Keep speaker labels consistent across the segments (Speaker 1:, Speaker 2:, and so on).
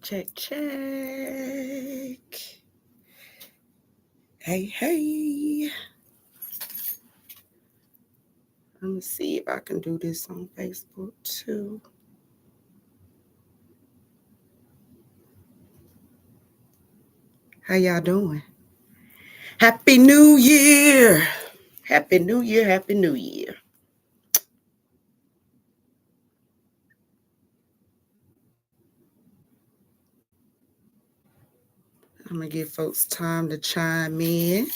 Speaker 1: Check. Hey. Let me see if I can do this on Facebook too. How y'all doing? Happy New Year. Happy New Year. I'm going to give folks time to chime in.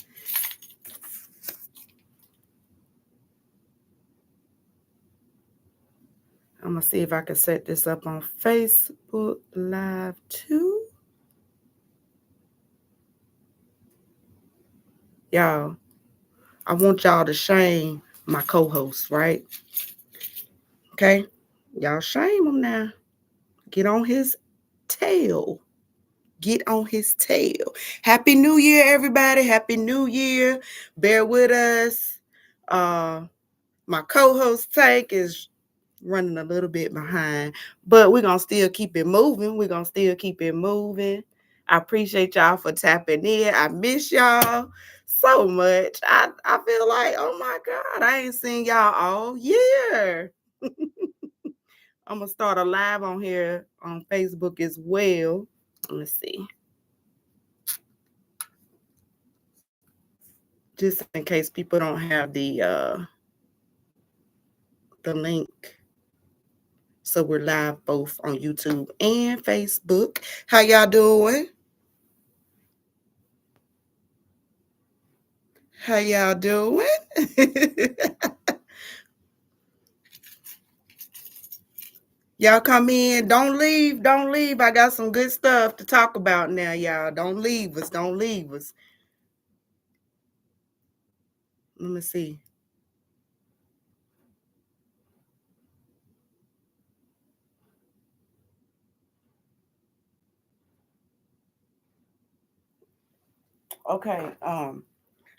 Speaker 1: I'm going to see if I can set this up on Facebook Live too. Y'all, I want y'all to shame my co-host, right? Okay? Y'all shame him now. Get on his tail. Happy New Year, everybody. Happy New Year. Bear with us. My co-host Tank is running a little bit behind, but we're going to still keep it moving. I appreciate y'all for tapping in. I miss y'all so much. I feel like, oh my God, I ain't seen y'all all year. I'm going to start a live on here on Facebook as well. Let's see. Just in case people don't have the link. So we're live both on YouTube and Facebook. How y'all doing? Y'all come in. Don't leave. I got some good stuff to talk about now, y'all. Don't leave us. Let me see. Okay,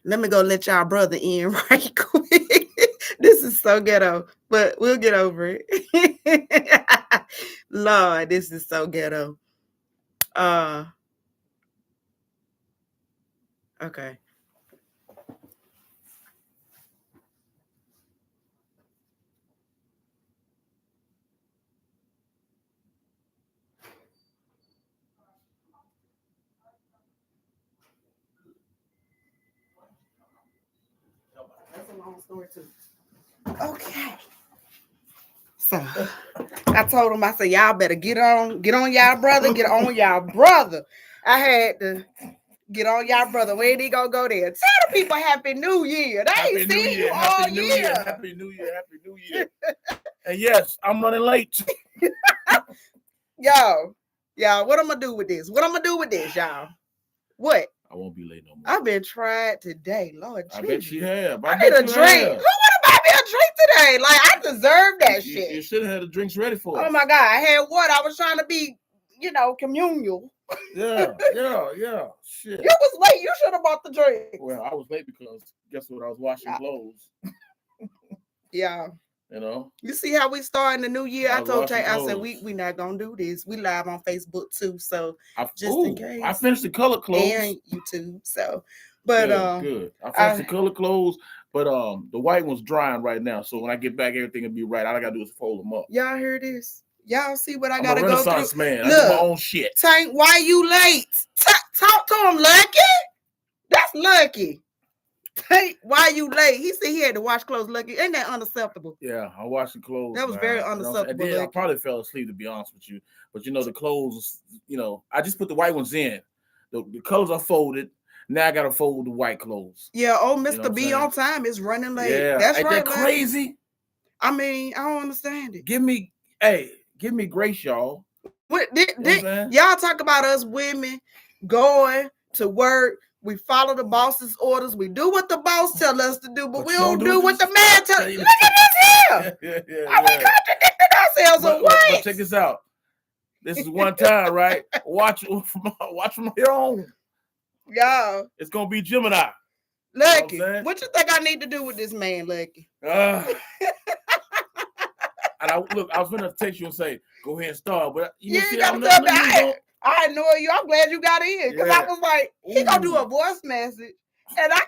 Speaker 1: let me go let y'all brother in right quick. This is so ghetto, but we'll get over it. Lord, this is so ghetto. Okay. That's a long story too. Okay. So I told him, I said, y'all better get on y'all brother. I had to get on y'all brother. Where he gonna go there? Tell the people Happy New Year. They ain't seen you all year.
Speaker 2: Happy New Year. And yes, I'm running late.
Speaker 1: Y'all, what I'm gonna do with this? Y'all? What?
Speaker 2: I won't be late no more.
Speaker 1: I've been tried today, Lord Jesus.
Speaker 2: I bet you have.
Speaker 1: I need a drink. Who would have bought me a drink today? Like, I deserve that shit.
Speaker 2: You should have had the drinks ready for us.
Speaker 1: Oh my God, I had what? I was trying to be, communal.
Speaker 2: Yeah. Shit.
Speaker 1: You was late. You should have bought the drink.
Speaker 2: Well, I was late because guess what? I was washing clothes.
Speaker 1: Yeah.
Speaker 2: You know.
Speaker 1: You see how we starting the new year? I told Tay, I said we not gonna do this. We live on Facebook too, so in case.
Speaker 2: I finished the color clothes
Speaker 1: and YouTube. So, but
Speaker 2: good. I finished the color clothes, but the white one's drying right now. So when I get back, everything will be right. All I gotta do is fold them up.
Speaker 1: Y'all hear this? Y'all see what I
Speaker 2: I'm
Speaker 1: gotta
Speaker 2: a Renaissance
Speaker 1: go through?
Speaker 2: man. Look, I do my own shit.
Speaker 1: Tank, why you late? Talk to him, Lucky. That's Lucky. Tank, why you late? He said he had to wash clothes, Lucky. Ain't that unacceptable?
Speaker 2: Yeah, I washed the clothes.
Speaker 1: That was very unacceptable.
Speaker 2: I probably fell asleep, to be honest with you. But the clothes, I just put the white ones in. The colors are folded. Now I gotta fold the white clothes.
Speaker 1: Yeah, Mr. B on time is running late.
Speaker 2: Yeah,
Speaker 1: that's
Speaker 2: ain't
Speaker 1: right.
Speaker 2: That crazy?
Speaker 1: I mean, I don't understand it.
Speaker 2: Give me grace, y'all.
Speaker 1: Y'all talk about us women going to work. We follow the boss's orders. We do what the boss tell us to do, but we don't do what the man tell us. Look at this here. We contradicted ourselves on white.
Speaker 2: But check this out. This is one time, right? Watch from your own.
Speaker 1: Y'all.
Speaker 2: It's gonna be Gemini.
Speaker 1: Lucky. What you think I need to do with this man, Lucky?
Speaker 2: And I was gonna text you and say, go ahead and start, but I'm
Speaker 1: I annoy you. I'm glad you got in because I
Speaker 2: Yeah.
Speaker 1: was like, he gonna do
Speaker 2: Ooh.
Speaker 1: a voice message, and I'm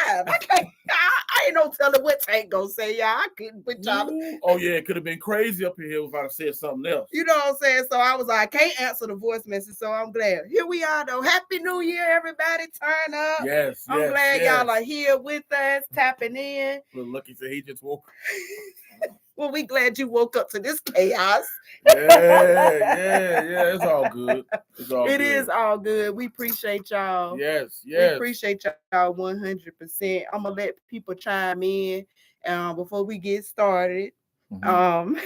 Speaker 1: live. I can't. I ain't no telling what Tank gonna say, y'all. I couldn't put y'all.
Speaker 2: Ooh. Oh yeah, it could have been crazy up in here if I'd have said something else.
Speaker 1: You know what I'm saying? So I was like, I can't answer the voice message. So I'm glad. Here we are, though. Happy New Year, everybody. Turn up.
Speaker 2: Yes,
Speaker 1: I'm glad y'all are here with us, tapping in.
Speaker 2: Little Lucky said he just woke.
Speaker 1: Well, we glad you woke up to this chaos.
Speaker 2: Yeah. It's all good. It's all
Speaker 1: It
Speaker 2: good.
Speaker 1: is all good. We appreciate y'all.
Speaker 2: Yes.
Speaker 1: We appreciate y'all 100%. I'm gonna let people chime in before we get started.
Speaker 2: Mhm.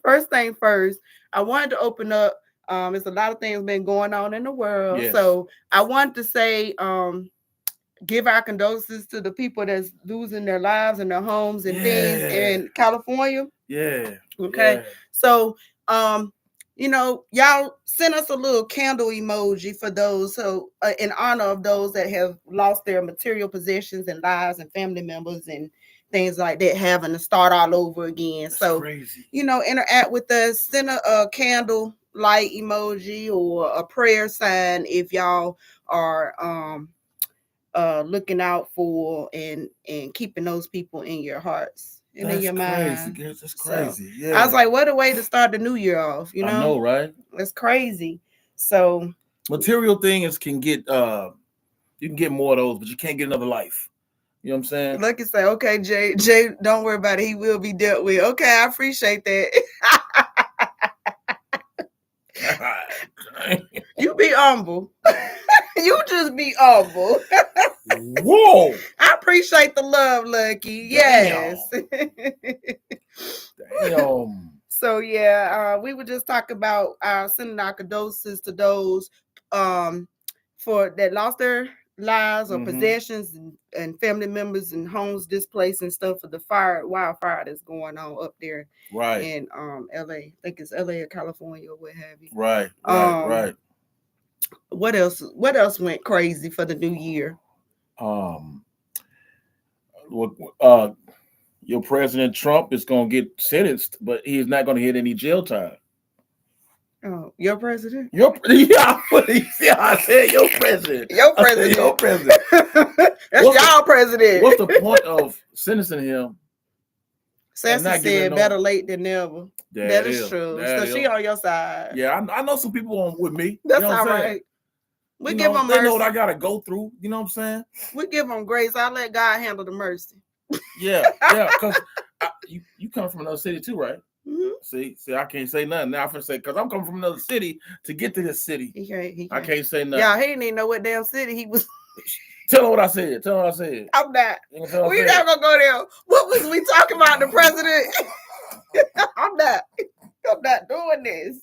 Speaker 1: First thing first, I wanted to open up. There's a lot of things been going on in the world,
Speaker 2: Yes.
Speaker 1: so I wanted to say, give our condolences to the people that's losing their lives and their homes and things in California.
Speaker 2: Yeah.
Speaker 1: Okay.
Speaker 2: Yeah.
Speaker 1: So, you know, y'all send us a little candle emoji for those so in honor of those that have lost their material possessions and lives and family members and things like that, having to start all over again.
Speaker 2: That's
Speaker 1: so
Speaker 2: crazy.
Speaker 1: You know, interact with us, send a candle light emoji or a prayer sign if y'all are looking out for and keeping those people in your hearts and in your mind.
Speaker 2: That's crazy.
Speaker 1: So, I was like, what a way to start the new year off, you know?
Speaker 2: I know, right?
Speaker 1: It's crazy. So
Speaker 2: material things can get you can get more of those, but you can't get another life. You know what I'm saying?
Speaker 1: Lucky say, okay, Jay, don't worry about it. He will be dealt with. Okay, I appreciate that. You be humble. You just be humble.
Speaker 2: Whoa!
Speaker 1: I appreciate the love, Lucky. Yes.
Speaker 2: Damn.
Speaker 1: So yeah, we would just talk about sending our condolences to those for that lost their lives or possessions and family members and homes displaced and stuff for the wildfire that's going on up there in LA. I think it's LA or California or what have you.
Speaker 2: Right.
Speaker 1: What else went crazy for the new year?
Speaker 2: Your President Trump is gonna get sentenced, but he's not gonna hit any jail time.
Speaker 1: Oh, your president?
Speaker 2: I said your president.
Speaker 1: Your president.
Speaker 2: Your president.
Speaker 1: That's y'all president.
Speaker 2: What's the point of sentencing him?
Speaker 1: Sassy said better late than never. That is true. So she on your side.
Speaker 2: Yeah, I know some people with me.
Speaker 1: That's all right. We give them mercy.
Speaker 2: They know what I gotta go through. You know what I'm saying?
Speaker 1: We give them grace. I let God handle the mercy.
Speaker 2: Yeah, because you come from another city too, right? Mm-hmm. See, I can't say nothing now. I'm gonna say because I'm coming from another city to get to this city.
Speaker 1: He can't.
Speaker 2: I can't say nothing.
Speaker 1: Yeah, he didn't even know what damn city he was.
Speaker 2: Tell her what I said.
Speaker 1: I'm not. We're not gonna go there. What was we talking about? The president? I'm not doing this.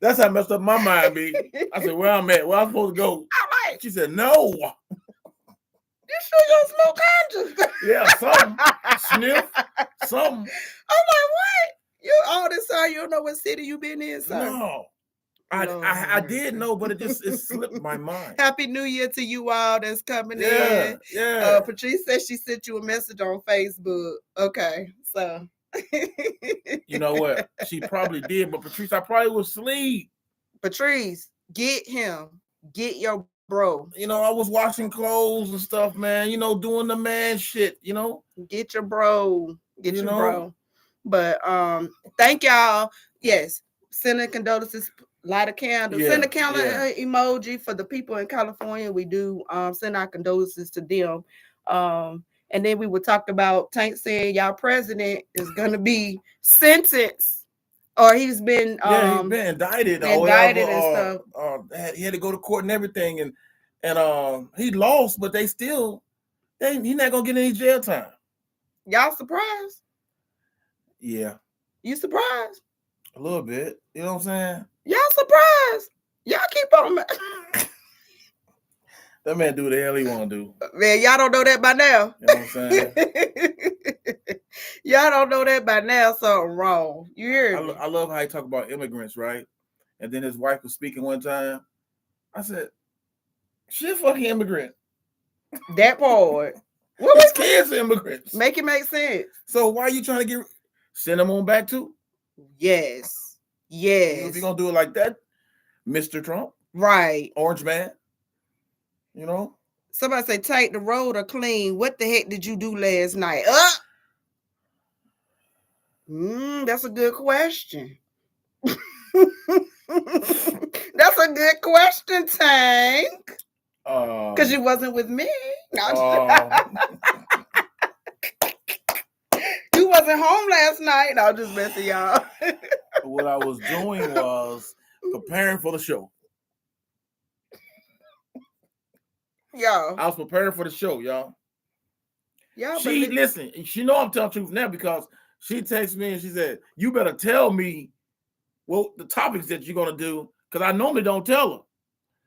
Speaker 2: That's how messed up my mind be. I said, where I'm at, where I'm supposed to go.
Speaker 1: All right.
Speaker 2: She said, no.
Speaker 1: You sure you don't smoke ganja?
Speaker 2: Yeah, something. Sniff, something.
Speaker 1: I'm like, what? You all this time you don't know what city you been in, sir?
Speaker 2: No. I did know, but it slipped my mind.
Speaker 1: Happy New Year to you all that's coming in.
Speaker 2: Yeah.
Speaker 1: Patrice said she sent you a message on Facebook. Okay, so.
Speaker 2: You know what? She probably did, but Patrice, I probably was asleep.
Speaker 1: Patrice, get him. Get your bro.
Speaker 2: You know, I was washing clothes and stuff, man. You know, doing the man shit, you know.
Speaker 1: Get your bro. Get your bro. But thank y'all. Yes, sending condolences, light a candle. Send a candle emoji for the people in California. We do send our condolences to them. And then we would talk about Tank saying y'all president is gonna be sentenced, or he's been
Speaker 2: he's been indicted
Speaker 1: and stuff.
Speaker 2: He had to go to court and everything, and he lost, but he's not gonna get any jail time.
Speaker 1: Y'all surprised?
Speaker 2: Yeah.
Speaker 1: You surprised?
Speaker 2: A little bit. You know what I'm saying?
Speaker 1: Y'all surprised? Y'all keep on.
Speaker 2: That man do what the hell he want to do.
Speaker 1: Man, y'all don't know that by now.
Speaker 2: You know what I'm saying?
Speaker 1: Y'all don't know that by now. Something wrong. You hear me?
Speaker 2: I love how he talk about immigrants, right? And then his wife was speaking one time. I said, "She a fucking immigrant."
Speaker 1: That part.
Speaker 2: What his kids are immigrants?
Speaker 1: Make it make sense.
Speaker 2: So why are you trying to send them on back too?
Speaker 1: Yes. Yes.
Speaker 2: If you're gonna do it like that, Mr. Trump,
Speaker 1: right.
Speaker 2: Orange Man, you know.
Speaker 1: Somebody say, take the road or clean. What the heck did you do last night? That's a good question. That's a good question, Tank. Because you wasn't with me. No, you wasn't home last night. No, I'm just messing y'all.
Speaker 2: What I was doing was preparing for the show.
Speaker 1: Yo.
Speaker 2: I was preparing for the show, y'all.
Speaker 1: Y'all
Speaker 2: listen, she know I'm telling the truth now because she texted me and she said, you better tell me what the topics that you're gonna do, because I normally don't tell her.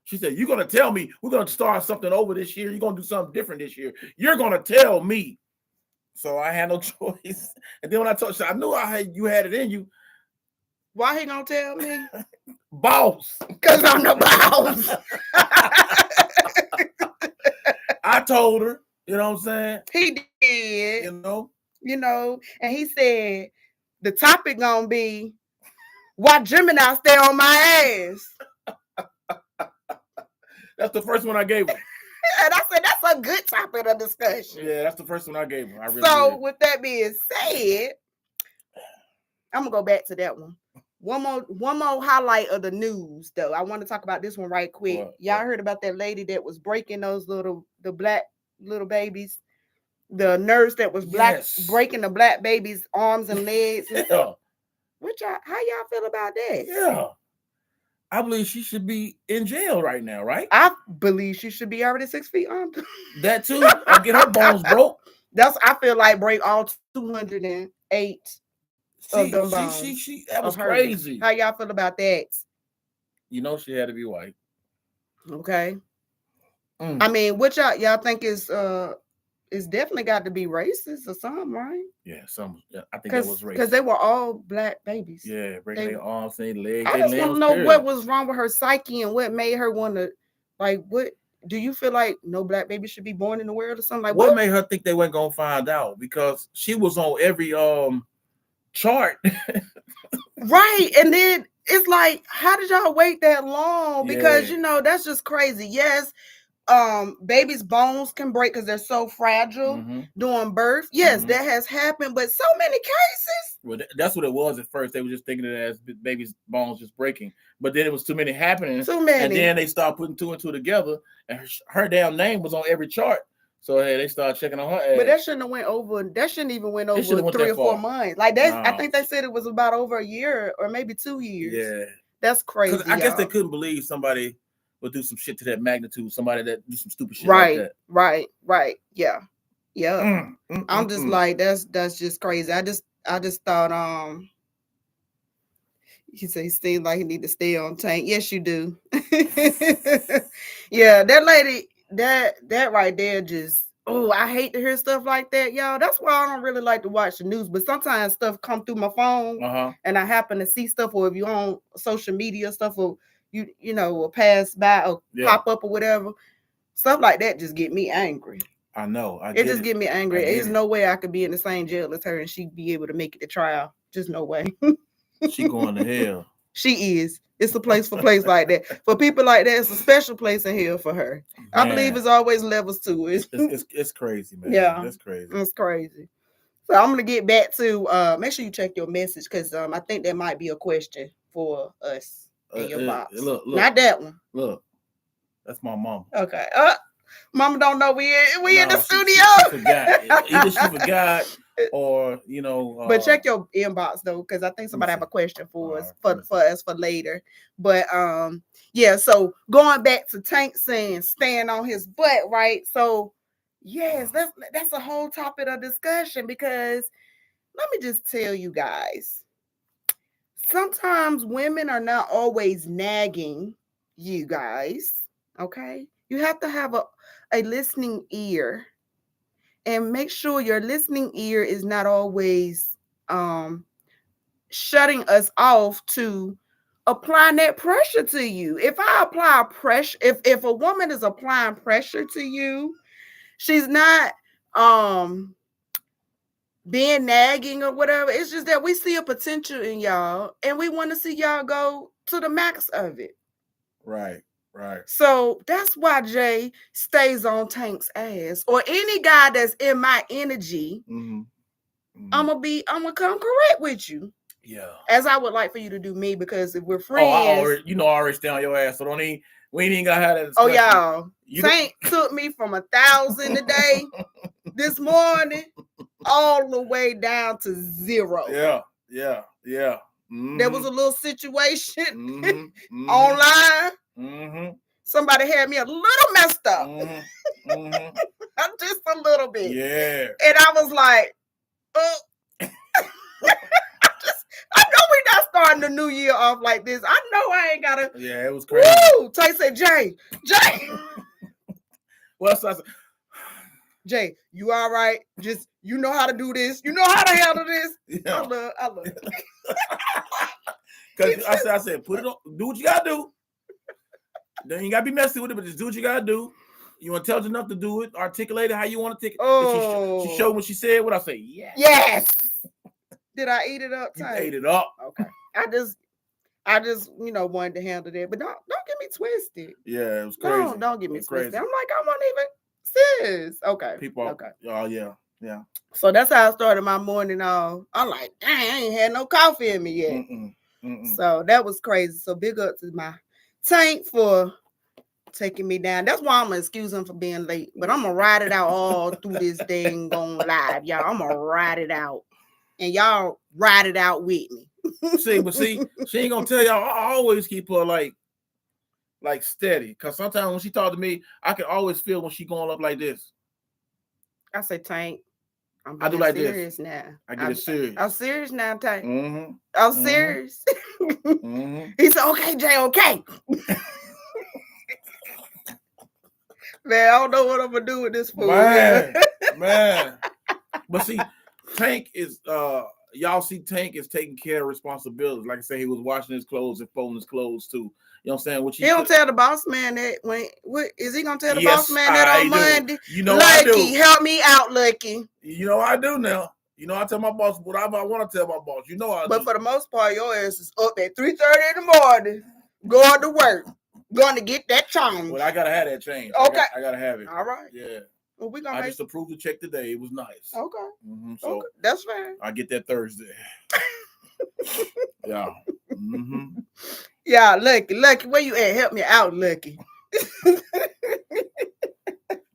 Speaker 2: She said, you're gonna tell me we're gonna start something over this year. You're gonna do something different this year. You're gonna tell me. So I had no choice. And then when I told her, I knew you had it in you.
Speaker 1: Why he gonna tell me?
Speaker 2: Boss.
Speaker 1: Because I'm the boss.
Speaker 2: I told her, you know what I'm saying?
Speaker 1: He did.
Speaker 2: You know,
Speaker 1: and he said the topic gonna be why Gemini stay on my ass.
Speaker 2: That's the first one I gave her.
Speaker 1: And I said that's a good topic of discussion.
Speaker 2: Yeah, that's the first one I gave her.
Speaker 1: With that being said, I'm gonna go back to that one. One more highlight of the news, though. I want to talk about this one right quick. Y'all heard about that lady that was breaking the black little babies, the nurse that was breaking the black baby's arms and legs.
Speaker 2: Yeah.
Speaker 1: How y'all feel about that?
Speaker 2: Yeah. I believe she should be in jail right now, right?
Speaker 1: I believe she should be already 6 feet under.
Speaker 2: That too. I get her bones broke.
Speaker 1: I feel like break all 208 of them bones.
Speaker 2: That was crazy.
Speaker 1: How y'all feel about that?
Speaker 2: You know she had to be white.
Speaker 1: Okay. I mean, what y'all think is it's definitely got to be racist or something, right?
Speaker 2: Yeah, I think that was racist.
Speaker 1: Because they were all black babies.
Speaker 2: Yeah, breaking their arms, their legs.
Speaker 1: I just want to know what was wrong with her psyche and what made her want to, what do you feel like no black baby should be born in the world or something like
Speaker 2: what made her think they weren't gonna find out? Because she was on every chart.
Speaker 1: Right. And then it's like, how did y'all wait that long? Because that's just crazy. Yes. Babies' bones can break because they're so fragile during birth. Yes, that has happened, but so many cases.
Speaker 2: Well, that's what it was at first. They were just thinking of it as babies' bones just breaking, but then it was too many happening. And then they started putting two and two together, and her damn name was on every chart. So they started checking on her ass.
Speaker 1: But that shouldn't have went over. That shouldn't even went over 3 or 4 months. Like that, I think they said it was about over a year or maybe 2 years.
Speaker 2: Yeah,
Speaker 1: that's crazy.
Speaker 2: I guess they couldn't believe somebody would do some shit to that magnitude. Somebody that do some stupid shit like that.
Speaker 1: Right. Yeah. I'm just like that's just crazy. I just thought he said he seemed like he need to stay on Tank. Yes, you do. Yeah, that lady, that right there just I hate to hear stuff like that, y'all. That's why I don't really like to watch the news. But sometimes stuff come through my phone and I happen to see stuff, or if you're on social media stuff, or you know, will pass by or pop up or whatever. Stuff like that just get me angry.
Speaker 2: I know.
Speaker 1: It just get me angry. There's no way I could be in the same jail as her and she'd be able to make it to trial. Just no way.
Speaker 2: She going to hell.
Speaker 1: She is. It's a place for place like that. For people like that, it's a special place in hell for her. Man. I believe it's always levels to it.
Speaker 2: It's crazy, man.
Speaker 1: Yeah.
Speaker 2: It's crazy.
Speaker 1: It's crazy. So I'm going to get back to, make sure you check your message because I think that might be a question for us. In your box.
Speaker 2: Look,
Speaker 1: not that one.
Speaker 2: Look, that's my mama.
Speaker 1: Okay. Mama don't know we in the studio.
Speaker 2: She forgot. Either she forgot or
Speaker 1: but check your inbox though, because I think somebody have a question for us for later. But yeah. So going back to Tank saying stand on his butt, right? So yes, that's a whole topic of discussion because let me just tell you guys. Sometimes women are not always nagging you guys, okay? You have to have a listening ear and make sure your listening ear is not always shutting us off to applying that pressure to you. If I apply pressure, if a woman is applying pressure to you, she's not being nagging or whatever. It's just that we see a potential in y'all and we want to see y'all go to the max of it.
Speaker 2: Right.
Speaker 1: So that's why Jay stays on Tank's ass, or any guy that's in my energy.
Speaker 2: Mm-hmm.
Speaker 1: I'm gonna come correct with you.
Speaker 2: Yeah.
Speaker 1: As I would like for you to do me, because if we're
Speaker 2: I
Speaker 1: friends,
Speaker 2: already stay on your ass. So we ain't even gotta have that
Speaker 1: oh
Speaker 2: discussion.
Speaker 1: y'all, Tank took me from 1,000 a day this morning all the way down to 0.
Speaker 2: Yeah. Mm-hmm.
Speaker 1: There was a little situation online.
Speaker 2: Mm-hmm.
Speaker 1: Somebody had me a little messed up.
Speaker 2: Mm-hmm.
Speaker 1: Just a little bit.
Speaker 2: Yeah.
Speaker 1: And I was like, I know we're not starting the new year off like this. I know I ain't gotta.
Speaker 2: Yeah, it was crazy.
Speaker 1: Woo! Tay said, Jay.
Speaker 2: Well, so I said,
Speaker 1: Jay, you all right? Just, you know how to do this. You know how to handle this.
Speaker 2: Yeah.
Speaker 1: I love it.
Speaker 2: Because I said, put it on, do what you gotta do. Then you gotta be messy with it, but just do what you gotta do. You intelligent enough to do it, articulate it how you want to take it.
Speaker 1: Oh.
Speaker 2: She showed what she said. What I say?
Speaker 1: Yes. Did I eat it up?
Speaker 2: You ate it up.
Speaker 1: Okay. I just wanted to handle that, but don't get me twisted.
Speaker 2: Yeah, it was crazy.
Speaker 1: Don't get me twisted.
Speaker 2: Crazy.
Speaker 1: I'm like, I wasn't even sis. Okay.
Speaker 2: People.
Speaker 1: Okay.
Speaker 2: Oh yeah.
Speaker 1: So that's how I started my morning off. I'm like, dang, I ain't had no coffee in me yet. So that was crazy. So big up to my Tank for taking me down. That's why I'm gonna excuse him for being late. But I'm gonna ride it out all through this dang going live, y'all. I'm gonna ride it out. And y'all ride it out with me.
Speaker 2: see, she ain't gonna tell y'all. I always keep her like steady. Cause sometimes when she talk to me, I can always feel when she going up like this.
Speaker 1: I say, Tank,
Speaker 2: I do like
Speaker 1: serious
Speaker 2: this.
Speaker 1: now.
Speaker 2: I get it serious.
Speaker 1: I'm serious now, Tank.
Speaker 2: Mm-hmm.
Speaker 1: I'm serious.
Speaker 2: Mm-hmm.
Speaker 1: He said, okay, Jay, okay. Man, I don't know what I'm gonna do with this food.
Speaker 2: Man. But see, Tank is y'all see Tank is taking care of responsibilities. Like I said, he was washing his clothes and folding his clothes too. You know what I'm saying?
Speaker 1: He don't tell the boss man that what is he gonna tell the boss man that on Monday?
Speaker 2: You know,
Speaker 1: Lucky,
Speaker 2: I do.
Speaker 1: Help me out, Lucky.
Speaker 2: You know I do now. You know I tell my boss whatever I want to tell my boss. You know I do.
Speaker 1: But for the most part, your ass is up at 3:30 in the morning, going to work, going to get that change.
Speaker 2: Well, I gotta have that change.
Speaker 1: Okay,
Speaker 2: I gotta have it.
Speaker 1: All right.
Speaker 2: Yeah.
Speaker 1: Well,
Speaker 2: I just approved the check today. It was nice.
Speaker 1: Okay.
Speaker 2: Mm-hmm. So
Speaker 1: okay. That's fair.
Speaker 2: I get that Thursday. Yeah. Mm-hmm.
Speaker 1: Yeah, Lucky, where you at? Help me out, Lucky.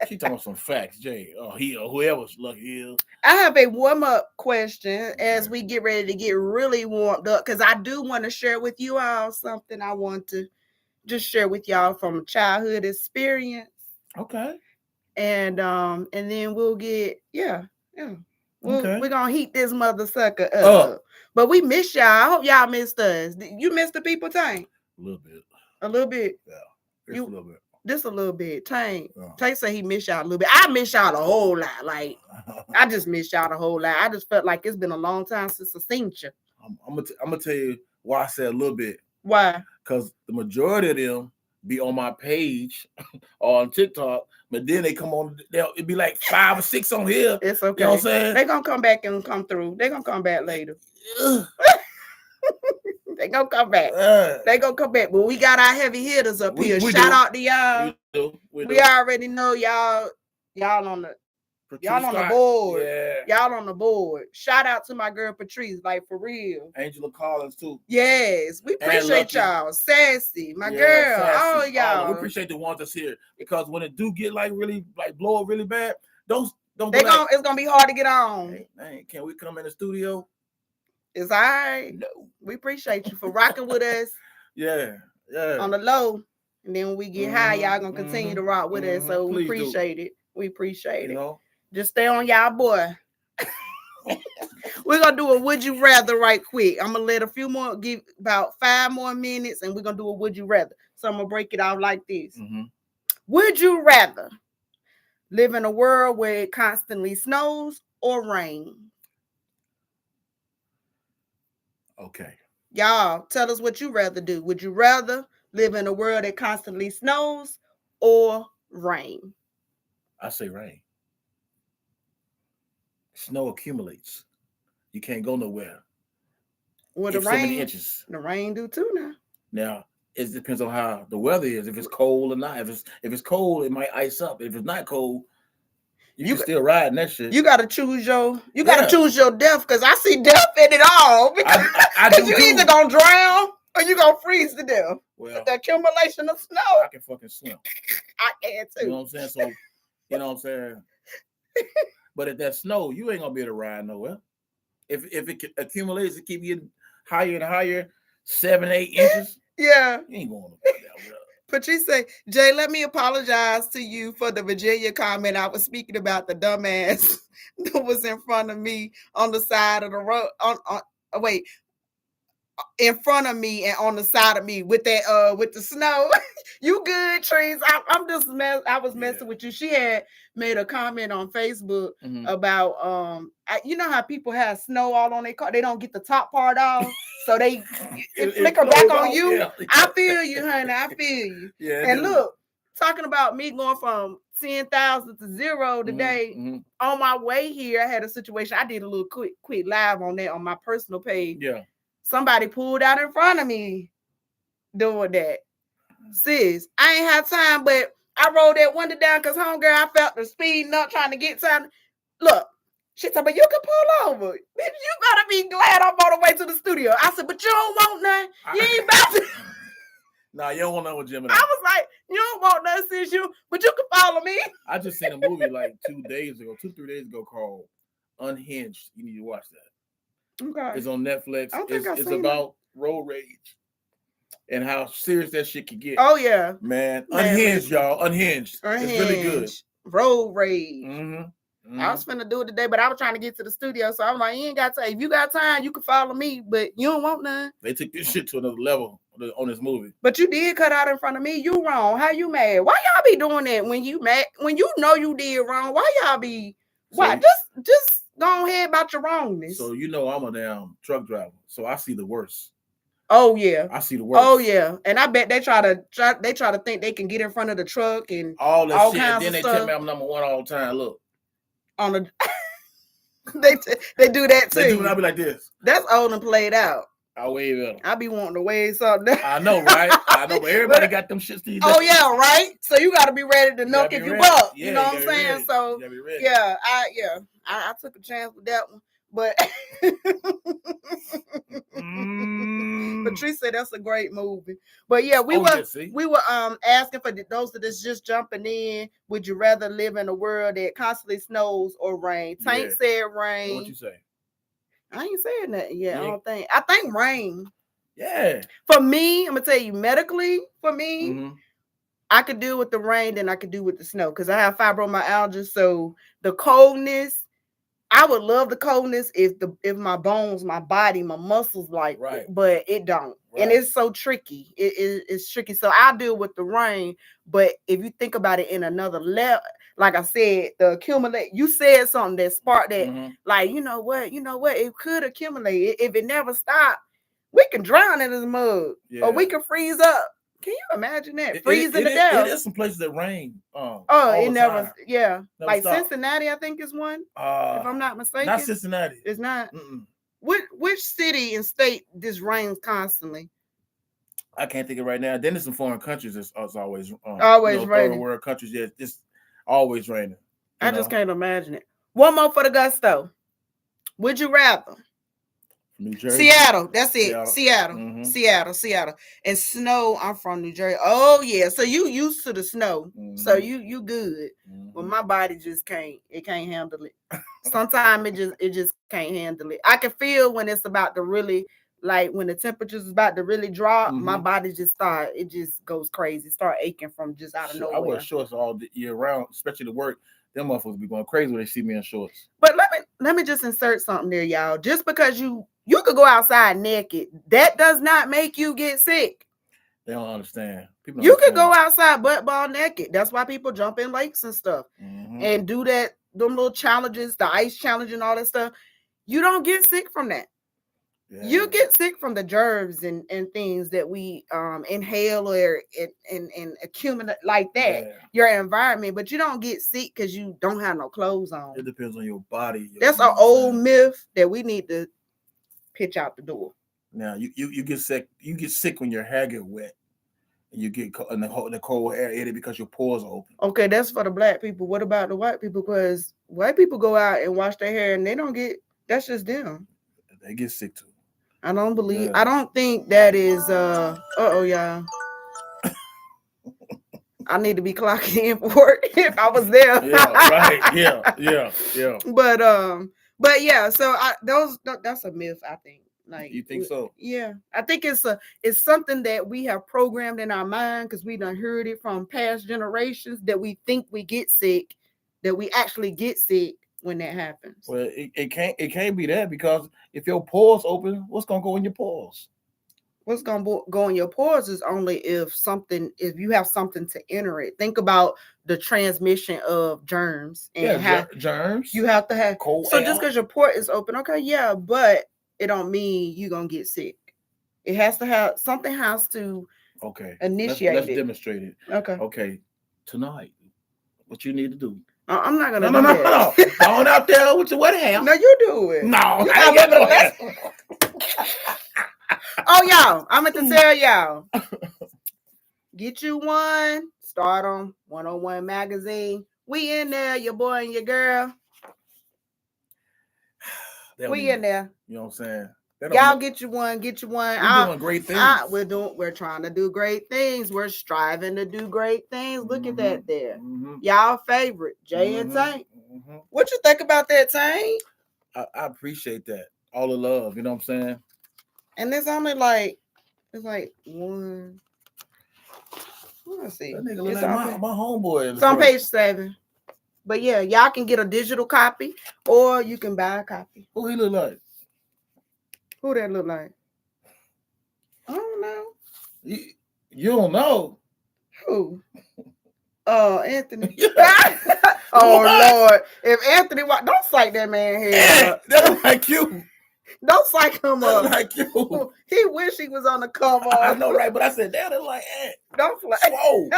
Speaker 2: She talking some facts, Jay. Oh, he or whoever's Lucky is.
Speaker 1: I have a warm-up question as we get ready to get really warmed up, because I do want to share with you all something I want to just share with y'all from a childhood experience.
Speaker 2: Okay.
Speaker 1: And then we'll get we're gonna heat this mother sucker up. But we miss y'all. I hope y'all missed us. You missed the people, Tank?
Speaker 2: A little bit.
Speaker 1: A little bit.
Speaker 2: Yeah. Just a little bit.
Speaker 1: Just a little bit. Tank. Tank say he missed y'all a little bit. I miss y'all a whole lot. Like I just miss y'all a whole lot. I just felt like it's been a long time since I seen you.
Speaker 2: I'm gonna tell you why I said a little bit.
Speaker 1: Why?
Speaker 2: Because the majority of them be on my page or on TikTok, but then they come on, it'd be like 5 or 6 on here.
Speaker 1: It's okay.
Speaker 2: You know what I'm saying?
Speaker 1: They're gonna come back and come through. They're gonna come back later. They gonna come back. They gonna come back. But we got our heavy hitters up here. Shout out to y'all. We already know y'all on the Y'all on the board.
Speaker 2: Yeah.
Speaker 1: Y'all on the board. Shout out to my girl Patrice, like for real.
Speaker 2: Angela Collins too.
Speaker 1: Yes, we appreciate y'all. Sassy, my girl.
Speaker 2: Sassy.
Speaker 1: Oh y'all.
Speaker 2: We appreciate the ones that's here, because when it do get like really like blow up really bad, don't.
Speaker 1: It's gonna be hard to get on.
Speaker 2: Hey, can we come in the studio?
Speaker 1: It's all right.
Speaker 2: No.
Speaker 1: We appreciate you for rocking with us.
Speaker 2: Yeah.
Speaker 1: On the low, and then when we get high, y'all gonna continue to rock with us. So we appreciate it. We appreciate it.
Speaker 2: Know?
Speaker 1: Just stay on y'all, boy. We're gonna do a would you rather right quick. I'm gonna let a few more, give about 5 more minutes, and we're gonna do a would you rather. So I'm gonna break it out like this. Would you rather live in a world where it constantly snows or rains?
Speaker 2: Okay.
Speaker 1: Y'all, tell us what you rather do. Would you rather live in a world that constantly snows or rain?
Speaker 2: I say rain. snow accumulates. You can't go nowhere.
Speaker 1: Well, the
Speaker 2: If so many
Speaker 1: rain,
Speaker 2: inches.
Speaker 1: the rain do too now.
Speaker 2: Now, it depends on how the weather is. If it's cold or not. If it's cold, it might ice up. If it's not cold, you can still ride in that shit.
Speaker 1: You gotta choose your death, because I see death in it all. Because you either gonna drown or you gonna freeze to death.
Speaker 2: Well,
Speaker 1: the accumulation of snow.
Speaker 2: I can fucking swim.
Speaker 1: I can too.
Speaker 2: You know what I'm saying? So, you know what I'm saying? But if that snow, you ain't gonna be able to ride nowhere. If it accumulates, it keep getting higher and higher, 7, 8 inches.
Speaker 1: Yeah.
Speaker 2: You ain't going nowhere that way.
Speaker 1: Patrice say, Jay, let me apologize to you for the Virginia comment. I was speaking about the dumbass that was in front of me on the side of the road. In front of me and on the side of me with that with the snow. You good, Trees? I'm just I was messing with you. She had made a comment on Facebook about you know how people have snow all on their car, they don't get the top part off, so they it flicker back on you. Yeah. I feel you, honey. I feel you. Yeah. And look, talking about me going from 10,000 to 0 today. On my way here, I had a situation. I did a little quick live on that on my personal page. Yeah. Somebody pulled out in front of me doing that. Sis, I ain't have time, but I rolled that window down because homegirl, I felt the speeding up trying to get time. Look, she said, but you can pull over. Bitch, you gotta be glad I'm on the way to the studio. I said, but you don't want none. You ain't about to.
Speaker 2: Nah, you don't want none with Gemini.
Speaker 1: I was like, you don't want none, sis, but you can follow me.
Speaker 2: I just seen a movie like 2, 3 days ago called Unhinged. You need to watch that. Okay. It's on Netflix. It's about road rage and how serious that shit can get.
Speaker 1: Oh yeah,
Speaker 2: man. Unhinged, y'all. Unhinged. It's really good.
Speaker 1: Road rage. I was finna do it today, but I was trying to get to the studio, so I'm like, you ain't got time. If you got time, you can follow me, but you don't want none.
Speaker 2: They took this shit to another level on this movie.
Speaker 1: But you did cut out in front of me. You wrong. How you mad? Why y'all be doing that when you mad? When you know you did wrong, why y'all be? Why just go ahead about your wrongness.
Speaker 2: So you know I'm a damn truck driver, so I see the worst.
Speaker 1: Oh yeah,
Speaker 2: I see the worst.
Speaker 1: Oh yeah, and I bet they try to think they can get in front of the truck and
Speaker 2: all that shit. And then they tell me I'm number one all the time. Look,
Speaker 1: on the they do that too.
Speaker 2: They do when I be like this.
Speaker 1: That's old and played out.
Speaker 2: I wave at them.
Speaker 1: I be wanting to wave something.
Speaker 2: I know, right? I know, but everybody got them shits these days.
Speaker 1: Oh yeah, right. So you got to be ready to knock if you buck. Yeah, you know what I'm saying? Ready. So yeah, I took a chance with that one, but Patrice said that's a great movie. But yeah, we were asking for those that is just jumping in. Would you rather live in a world that constantly snows or rain? Tank said rain.
Speaker 2: What'd you say?
Speaker 1: I ain't saying that yet. Yeah. I think rain.
Speaker 2: Yeah.
Speaker 1: For me, I'm gonna tell you medically. For me, I could deal with the rain than I could do with the snow because I have fibromyalgia. So the coldness, I would love the coldness if my bones, my body, my muscles like, but it don't, and it's so tricky. It's tricky. So I deal with the rain. But if you think about it in another level. Like I said, the accumulate. You said something that sparked that. Like you know what? It could accumulate. If it never stopped, we can drown in this mud, or we can freeze up. Can you imagine that freezing to death?
Speaker 2: There's some places that rain.
Speaker 1: It never. Time. Yeah, never like stopped. Cincinnati, I think is one. If I'm not mistaken,
Speaker 2: not Cincinnati.
Speaker 1: It's not. Which city and state this rains constantly?
Speaker 2: I can't think of it right now. Then there's some foreign countries. It's always
Speaker 1: raining.
Speaker 2: Third world countries. Yeah, it's always raining.
Speaker 1: I just can't imagine it. One more for the gusto. Would you rather?
Speaker 2: New Jersey.
Speaker 1: Seattle. That's it. Seattle. And snow. I'm from New Jersey. Oh yeah. So you used to the snow. So you good. But my body just can't. It can't handle it. Sometimes it just can't handle it. I can feel when it's about to really. Like when the temperatures is about to really drop, my body just goes crazy, start aching from just out of nowhere.
Speaker 2: I wear shorts all year round, especially to work. Them motherfuckers be going crazy when they see me in shorts.
Speaker 1: But let me just insert something there, y'all. Just because you could go outside naked, that does not make you get sick.
Speaker 2: They don't understand. People
Speaker 1: you could go outside butt ball naked. That's why people jump in lakes and stuff and do them little challenges, the ice challenge and all that stuff. You don't get sick from that. You get sick from the germs and things that we inhale or and accumulate like that.
Speaker 2: Yeah.
Speaker 1: Your environment, but you don't get sick because you don't have no clothes on.
Speaker 2: It depends on your body.
Speaker 1: That's an old myth that we need to pitch out the door.
Speaker 2: Now you get sick. You get sick when your hair get wet, and you get in the cold air in it because your pores are open.
Speaker 1: Okay, that's for the black people. What about the white people? Because white people go out and wash their hair and they don't get. That's just them.
Speaker 2: They get sick too.
Speaker 1: I don't believe. I don't think that is. Y'all. I need to be clocking in for work if I was there.
Speaker 2: Yeah, right. Yeah.
Speaker 1: But yeah. So that's a myth. I think. Like
Speaker 2: you think so?
Speaker 1: Yeah, I think it's something that we have programmed in our mind because we done heard it from past generations that we think we get sick, that we actually get sick when that happens.
Speaker 2: Well, it can't be that because if your pores open, what's gonna go in your pores?
Speaker 1: What's gonna go in your pores is only if you have something to enter it. Think about the transmission of germs and
Speaker 2: germs.
Speaker 1: You have to have
Speaker 2: cold.
Speaker 1: So just because your port is open, okay, yeah, but it don't mean you're gonna get sick. It has to have something has to initiate
Speaker 2: let's
Speaker 1: it.
Speaker 2: Demonstrate it. Okay. Tonight, what you need to do.
Speaker 1: I'm not gonna
Speaker 2: no. Going out there with your wet hair.
Speaker 1: No, you do it.
Speaker 2: No, I ain't got no hair.
Speaker 1: Oh, y'all, I'm going to tell y'all. Get you one. Start on 101 magazine. We in there, your boy and your girl. We in there.
Speaker 2: You know what I'm saying?
Speaker 1: Y'all get you one. Get you one.
Speaker 2: We're doing great things.
Speaker 1: We're trying to do great things. We're striving to do great things. Look at that there. Y'all favorite, Jay and Tank. What you think about that, Tank?
Speaker 2: I appreciate that. All the love. You know what I'm saying?
Speaker 1: And it's only like one. Let's see.
Speaker 2: That nigga look like my homeboy.
Speaker 1: It's on page 7. But yeah, y'all can get a digital copy or you can buy a copy.
Speaker 2: Who he look like?
Speaker 1: Who that look like? I don't know.
Speaker 2: You don't know?
Speaker 1: Who? Anthony. Oh, Lord. If Anthony, don't psych that man here.
Speaker 2: That look like you.
Speaker 1: Don't psych him up.
Speaker 2: Like you.
Speaker 1: He wish he was on the cover.
Speaker 2: I know, right? But I said, that look like Ant.
Speaker 1: Don't play.
Speaker 2: Whoa.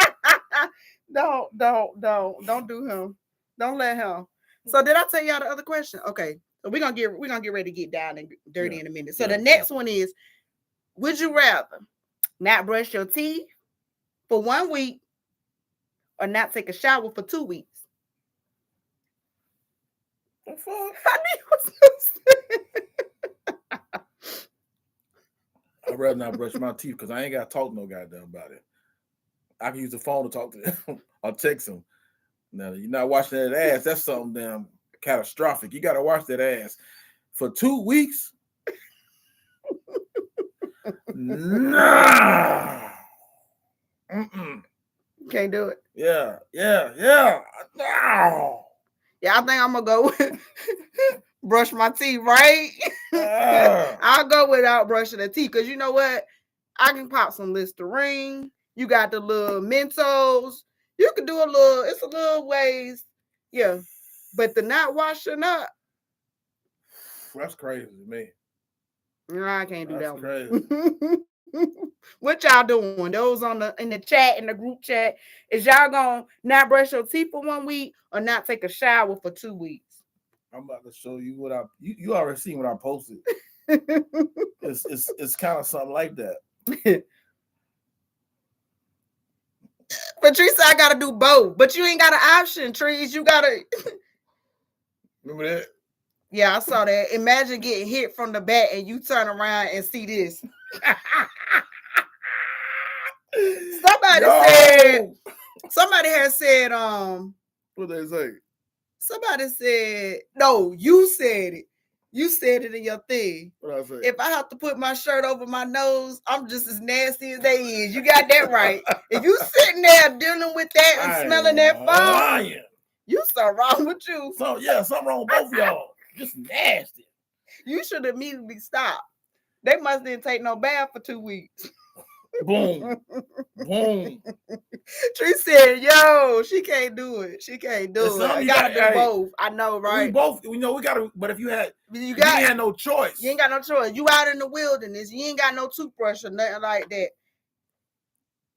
Speaker 1: Don't do him. Don't let him. So did I tell y'all the other question? Okay. So we're gonna get ready to get down and dirty in a minute. So the next one is, would you rather not brush your teeth for 1 week or not take a shower for 2 weeks?
Speaker 2: What the fuck? I'd rather not brush my teeth because I ain't got to talk no goddamn about it. I can use the phone to talk to them or text them. Now, you're not washing that ass. That's something damn catastrophic. You got to wash that ass for 2 weeks. Nah.
Speaker 1: Can't do it.
Speaker 2: Yeah. No.
Speaker 1: Yeah, I think I'm gonna go with brush my teeth, right? I'll go without brushing the teeth because you know what? I can pop some Listerine. You got the little Mentos. You can do it's a little ways. Yeah. But the not washing up.
Speaker 2: That's crazy to me.
Speaker 1: No, I can't do that.
Speaker 2: Crazy.
Speaker 1: What y'all doing? Those in the chat, in the group chat. Is y'all gonna not brush your teeth for 1 week or not take a shower for 2 weeks?
Speaker 2: I'm about to show you what you already seen what I posted. It's kind of something like that.
Speaker 1: Patricia, I gotta do both, but you ain't got an option, Trees. You gotta
Speaker 2: remember that?
Speaker 1: Yeah, I saw that. Imagine getting hit from the back and you turn around and see this. Somebody has said,
Speaker 2: what they say?
Speaker 1: Somebody said, no, you said it. You said it in your thing.
Speaker 2: What I say?
Speaker 1: If I have to put my shirt over my nose, I'm just as nasty as they is. You got that right. If you sitting there dealing with that and smelling that phone, you something wrong with you.
Speaker 2: So yeah, something wrong with both of y'all. Just nasty.
Speaker 1: You should immediately stop. They must didn't take no bath for 2 weeks.
Speaker 2: Boom. Boom.
Speaker 1: Tree said, "Yo, she can't do it. She can't do
Speaker 2: There's
Speaker 1: it.
Speaker 2: something
Speaker 1: I
Speaker 2: you
Speaker 1: gotta
Speaker 2: got-
Speaker 1: do
Speaker 2: hey,
Speaker 1: both. I know,
Speaker 2: We
Speaker 1: right?
Speaker 2: both, we gotta, but if you had,
Speaker 1: You
Speaker 2: you
Speaker 1: got,
Speaker 2: ain't had no choice.
Speaker 1: you ain't got no choice. You out in the wilderness. You ain't got no toothbrush or nothing like that.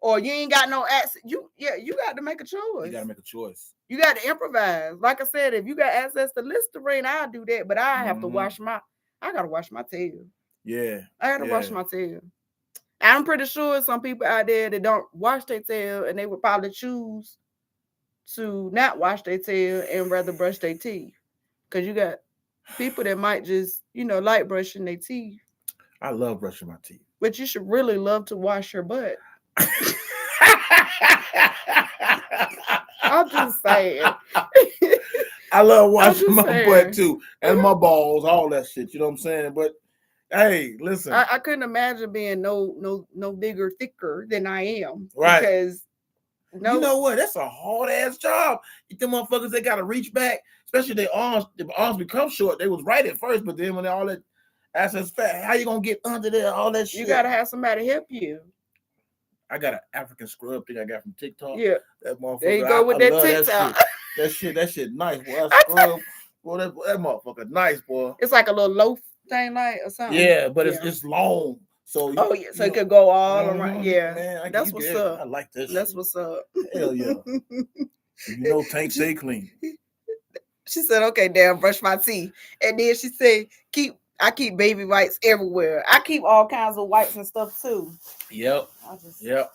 Speaker 1: Or you ain't got no access. You got to make a choice.
Speaker 2: You gotta make a choice.
Speaker 1: You got to improvise. Like I said, if you got access to Listerine, I'll do that. But I have to wash my. I gotta wash my tail.
Speaker 2: Yeah.
Speaker 1: I gotta wash my tail. I'm pretty sure some people out there that don't wash their tail, and they would probably choose to not wash their tail and rather brush their teeth. Because you got people that might just, like brushing their teeth.
Speaker 2: I love brushing my teeth.
Speaker 1: But you should really love to wash your butt. I'm just saying.
Speaker 2: I love washing my butt too, and my balls, all that shit. You know what I'm saying? But hey, listen,
Speaker 1: I couldn't imagine being no bigger, thicker than I am.
Speaker 2: Right?
Speaker 1: Because
Speaker 2: you know what? That's a hard ass job. Them motherfuckers, they gotta reach back, especially their arms. The arms become short. They was right at first, but then when all that assets fat, how you gonna get under there? All that shit.
Speaker 1: You gotta have somebody help you.
Speaker 2: I got an African scrub thing I got from TikTok.
Speaker 1: Yeah,
Speaker 2: that motherfucker.
Speaker 1: There you go with that TikTok.
Speaker 2: That shit nice, boy. I scrub. Boy, that motherfucker nice, boy.
Speaker 1: It's like a little loaf thing, like or something.
Speaker 2: Yeah, but it's long. So
Speaker 1: so it could go all around. Yeah,
Speaker 2: man,
Speaker 1: that's what's up.
Speaker 2: I like this.
Speaker 1: That's what's up.
Speaker 2: Hell yeah. Tank stay clean.
Speaker 1: She said, "Okay, damn, brush my teeth," and then she said, I keep baby wipes everywhere. I keep all kinds of wipes and stuff too.
Speaker 2: Yep. Yep.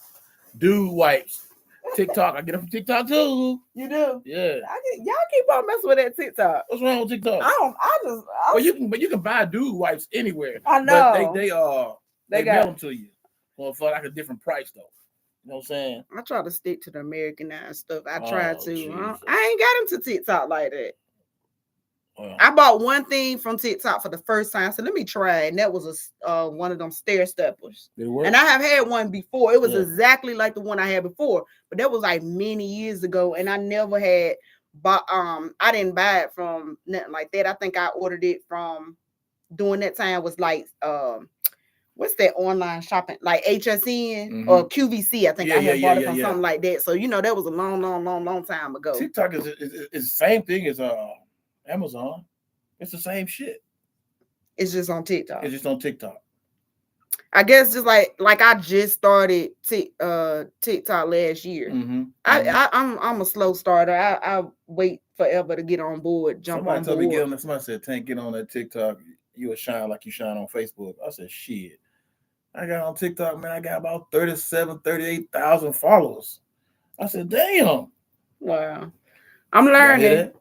Speaker 2: Dude wipes. TikTok. I get them from TikTok too.
Speaker 1: You do?
Speaker 2: Yeah.
Speaker 1: Y'all keep on messing with that TikTok.
Speaker 2: What's wrong with TikTok?
Speaker 1: Well,
Speaker 2: you can buy dude wipes anywhere.
Speaker 1: I know.
Speaker 2: But they mail them to you. Well, for like a different price though. You know what I'm saying?
Speaker 1: I try to stick to the Americanized stuff. I try to.
Speaker 2: Jesus.
Speaker 1: I ain't got into TikTok like that.
Speaker 2: Well,
Speaker 1: I bought one thing from TikTok for the first time. So let me try it. And that was one of them stair steppers.
Speaker 2: Did it work?
Speaker 1: And I have had one before. It was exactly like the one I had before, but that was like many years ago. And I never had bought I didn't buy it from nothing like that. I think I ordered it from during that time was like what's that online shopping, like HSN or QVC? I think I had bought it from something like that. So that was a long time ago.
Speaker 2: TikTok is the same thing as Amazon. It's the same shit.
Speaker 1: It's just on TikTok.
Speaker 2: It's just on TikTok.
Speaker 1: I guess just like I just started TikTok last year. I'm a slow starter. I wait forever to get on board.
Speaker 2: Somebody told me somebody said, "Tank, get on that TikTok. You will shine like you shine on Facebook." I said, "Shit." I got on TikTok, man. I got about 38,000 followers. I said, "Damn."
Speaker 1: Wow. I'm learning.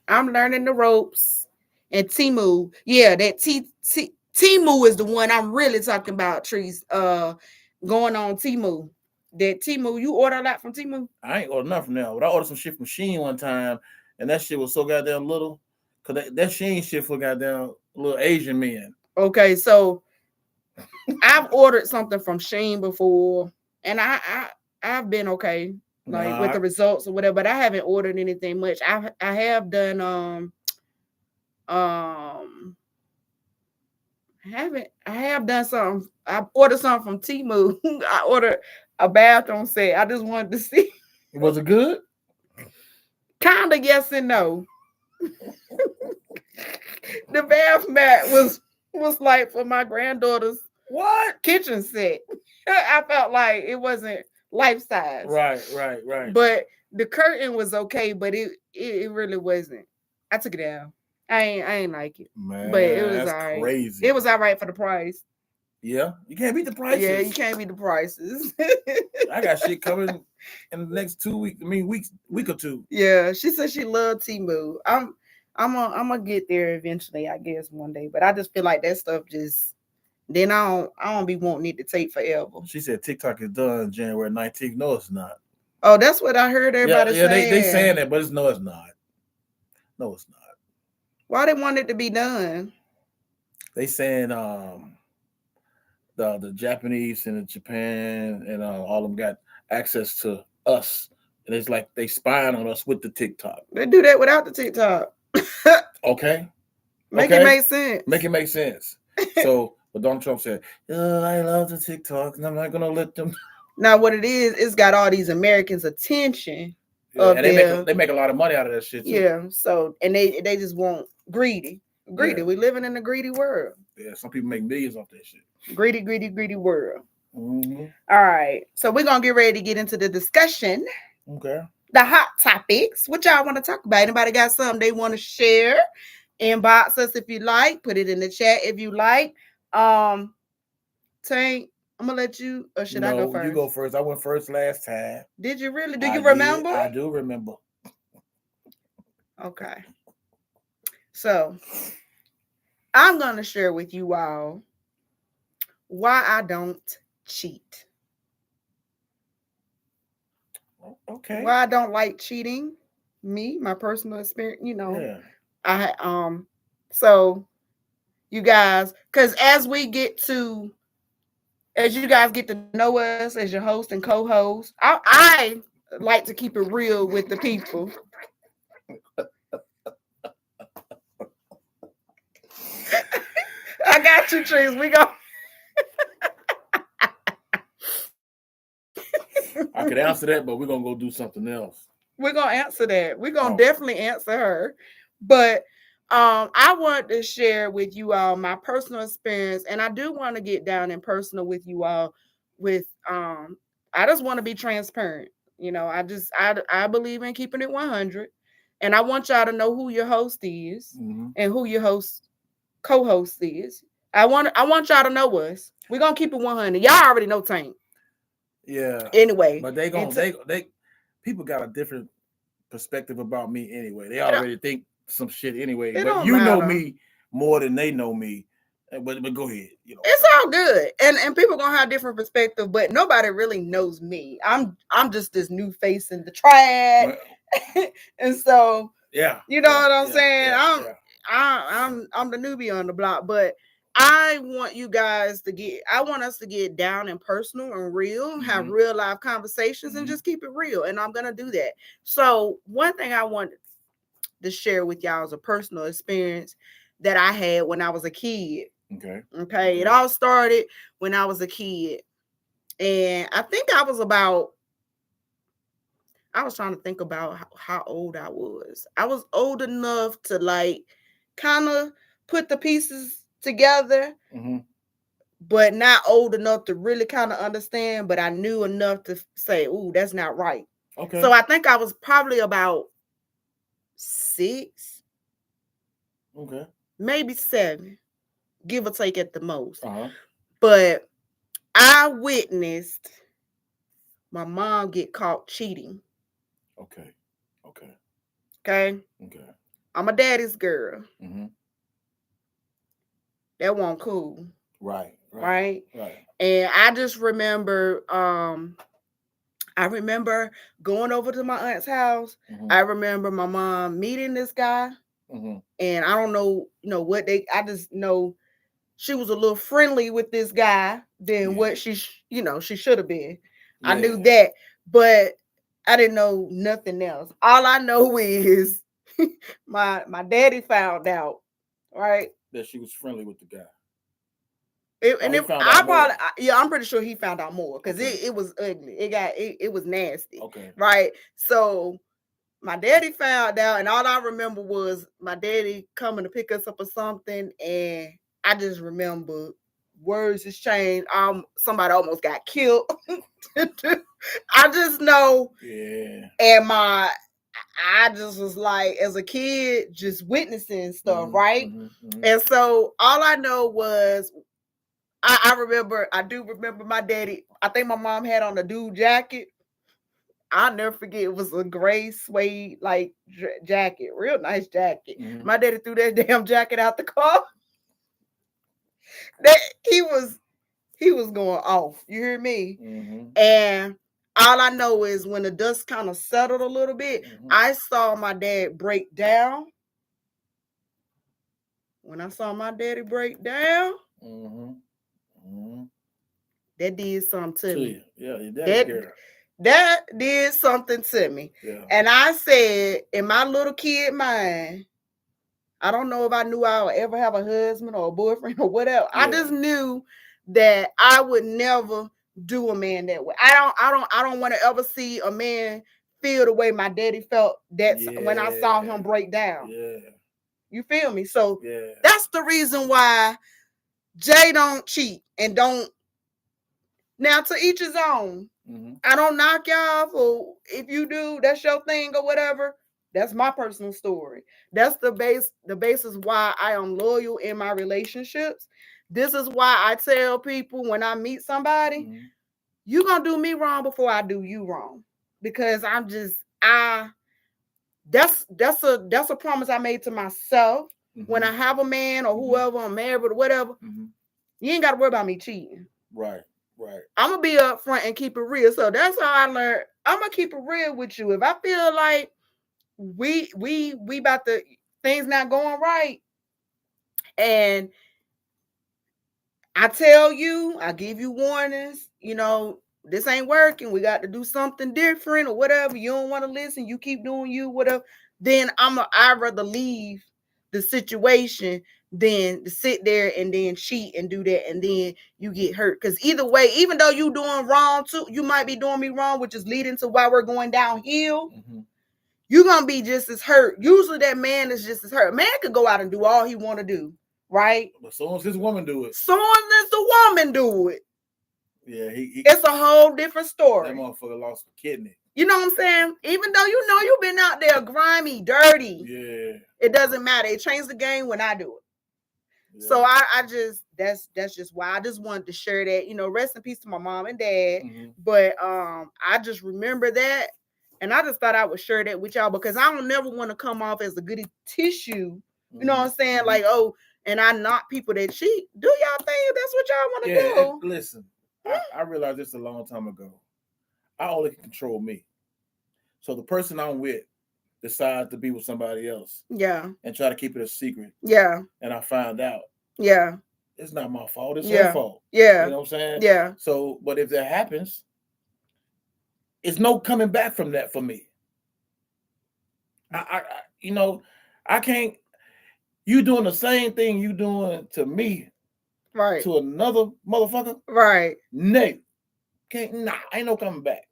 Speaker 1: I'm learning the ropes. And Temu, that Temu is the one I'm really talking about, Trees. Going on Temu. That Temu, you order a lot from Temu?
Speaker 2: I ain't ordered nothing from there, but I ordered some shit from Shein one time, and that shit was so goddamn little. Cause that Shein shit for goddamn little Asian men.
Speaker 1: Okay, so I've ordered something from Shein before, and I've been okay. Like with the results or whatever, but I haven't ordered anything much. I have done I have done something. I ordered something from Temu. I ordered a bathroom set. I just wanted to see.
Speaker 2: Was it good?
Speaker 1: Kinda yes and no. The bath mat was like for my granddaughter's kitchen set. I felt like it wasn't life size.
Speaker 2: Right.
Speaker 1: But the curtain was okay, but it really wasn't. I took it down. I ain't like it.
Speaker 2: Man,
Speaker 1: but it was all right.
Speaker 2: Crazy.
Speaker 1: It was all right for the price.
Speaker 2: Yeah, you can't beat the prices.
Speaker 1: Yeah, you can't beat the prices.
Speaker 2: I got shit coming in the next 2 weeks. I mean, week or two.
Speaker 1: Yeah, she said she loved Temu. I'm gonna get there eventually, I guess one day. But I just feel like that stuff just. Then I don't be wanting it to take forever.
Speaker 2: She said TikTok is done January 19th. No, it's not.
Speaker 1: Oh, that's what I heard everybody saying.
Speaker 2: They saying that, but it's not. No, it's not.
Speaker 1: Why they want it to be done?
Speaker 2: They saying the Japanese and the Japan and all of them got access to us, and it's like they spying on us with the TikTok.
Speaker 1: They do that without the TikTok.
Speaker 2: Okay.
Speaker 1: Make it make sense.
Speaker 2: Make it make sense. So But Donald Trump said, I love the TikTok, and I'm not gonna let them.
Speaker 1: Now, what it is, it's got all these Americans' attention.
Speaker 2: Yeah, and they make a lot of money out of that shit too.
Speaker 1: Yeah. So, and they just want greedy. Yeah. We living in a greedy world.
Speaker 2: Yeah, some people make millions off that shit.
Speaker 1: Greedy world.
Speaker 2: Mm-hmm.
Speaker 1: All right. So we're gonna get ready to get into the discussion.
Speaker 2: Okay.
Speaker 1: The hot topics. What y'all want to talk about? Anybody got something they want to share? Inbox us if you like. Put it in the chat if you like. Tank, I'm gonna let you, or should I go first?
Speaker 2: You go first. I went first last time.
Speaker 1: Did you really? Do you remember?
Speaker 2: I do remember.
Speaker 1: Okay. So I'm gonna share with you all why I don't cheat.
Speaker 2: Okay.
Speaker 1: Why I don't like cheating. Me, my personal experience,
Speaker 2: Yeah.
Speaker 1: So you guys, because as you guys get to know us as your host and co-host, I like to keep it real with the people. I got you, Trees. We go.
Speaker 2: I could answer that, but we're gonna go do something else.
Speaker 1: We're gonna answer that. We're gonna definitely answer her. But I want to share with you all my personal experience, and I do want to get down and personal with you all. I just want to be transparent. I believe in keeping it 100, and I want y'all to know who your host is and who your co-host is. I want y'all to know us. We're gonna keep it 100. Y'all already know Tank.
Speaker 2: Yeah.
Speaker 1: Anyway,
Speaker 2: but they people got a different perspective about me anyway. They already think some shit anyway. But you know me more than they know me. But go ahead.
Speaker 1: It's all good, and people gonna have different perspective, but nobody really knows me. I'm just this new face in the track, and so what I'm saying. I'm the newbie on the block, but I want us to get down and personal and real, have real life conversations, and just keep it real. And I'm gonna do that. So one thing I want to share with y'all is a personal experience that I had when I was a kid. Okay. It all started when I was a kid. And I think I was trying to think about how old I was. I was old enough to kind of put the pieces together, but not old enough to really kind of understand. But I knew enough to say, "Ooh, that's not right."
Speaker 2: Okay.
Speaker 1: So I think I was probably about 6.
Speaker 2: Okay.
Speaker 1: Maybe 7, give or take at the most. But I witnessed my mom get caught cheating.
Speaker 2: Okay.
Speaker 1: I'm a daddy's girl. That wasn't cool.
Speaker 2: Right.
Speaker 1: And I just remember, I remember going over to my aunt's house. I remember my mom meeting this guy. And I don't know, I just know she was a little friendly with this guy than what she should have been. Yeah. I knew that, but I didn't know nothing else. All I know is my daddy found out, right?
Speaker 2: That she was friendly with the guy.
Speaker 1: I'm pretty sure he found out more because it was ugly. It was nasty.
Speaker 2: Okay.
Speaker 1: Right. So my daddy found out, and all I remember was my daddy coming to pick us up or something, and I just remember words exchanged. Somebody almost got killed. I just know.
Speaker 2: Yeah.
Speaker 1: And I just was like, as a kid, just witnessing stuff, right? And so all I know was, I do remember my daddy. I think my mom had on a dude jacket. I'll never forget. It was a gray suede jacket, real nice jacket. My daddy threw that damn jacket out the car. That he was going off. You hear me? And all I know is when the dust kind of settled a little bit, I saw my dad break down. When I saw my daddy break down, that did something to me.
Speaker 2: Yeah,
Speaker 1: that did something to me.
Speaker 2: Yeah.
Speaker 1: And I said, in my little kid mind, I don't know if I knew I would ever have a husband or a boyfriend or whatever. I
Speaker 2: Yeah.
Speaker 1: just knew that I would never do a man that way. I don't want to ever see a man feel the way my daddy felt when I saw him break down.
Speaker 2: Yeah.
Speaker 1: You feel me? So
Speaker 2: Yeah.
Speaker 1: that's the reason why Jay don't cheat and don't. Now, to each his own.
Speaker 2: Mhm.
Speaker 1: I don't knock y'all for if you do, that's your thing or whatever. That's my personal story. That's the basis why I am loyal in my relationships. This is why I tell people when I meet somebody,
Speaker 2: Mhm.
Speaker 1: you gonna do me wrong before I do you wrong. Because that's a promise I made to myself.
Speaker 2: Mhm.
Speaker 1: When I have a man or
Speaker 2: Mhm.
Speaker 1: whoever I'm married with or whatever,
Speaker 2: Mhm.
Speaker 1: you ain't gotta worry about me cheating.
Speaker 2: Right. Right.
Speaker 1: I'm gonna be upfront and keep it real. So that's how I learned. I'm gonna keep it real with you. If I feel like we about to things not going right, and I tell you, I give you warnings, you know, this ain't working. We got to do something different or whatever. You don't want to listen, you keep doing you, whatever. Then I'd rather leave the situation than to sit there and then cheat and do that and then you get hurt. Because either way, even though you doing wrong too, you might be doing me wrong, which is leading to why we're going downhill.
Speaker 2: Mm-hmm.
Speaker 1: You're gonna be just as hurt. Usually that man is just as hurt. Man could go out and do all he want to do, right?
Speaker 2: But so long as this woman do it.
Speaker 1: So long as the woman do it.
Speaker 2: Yeah,
Speaker 1: it's a whole different story.
Speaker 2: That motherfucker lost a kidney.
Speaker 1: You know what I'm saying? Even though you know you've been out there grimy, dirty.
Speaker 2: Yeah.
Speaker 1: It doesn't matter. It changed the game when I do it. Yeah. So I just that's just why I just wanted to share that. You know, rest in peace to my mom and dad. Mm-hmm. But I just remember that. And I just thought I would share that with y'all because I don't never want to come off as a goody tissue. You know what I'm saying? Mm-hmm. Like, oh, and I knock people that cheat. Do y'all think that's what y'all want to do?
Speaker 2: Listen, I realized this a long time ago. I only can control me. So the person I'm with decides to be with somebody else.
Speaker 1: Yeah.
Speaker 2: And try to keep it a secret.
Speaker 1: Yeah.
Speaker 2: And I find out.
Speaker 1: Yeah.
Speaker 2: It's not my fault. It's her fault.
Speaker 1: Yeah.
Speaker 2: You know what I'm saying?
Speaker 1: Yeah.
Speaker 2: So, but if that happens, it's no coming back from that for me. I can't. You doing the same thing you doing to me,
Speaker 1: right?
Speaker 2: To another motherfucker,
Speaker 1: right?
Speaker 2: Nate, ain't no coming back.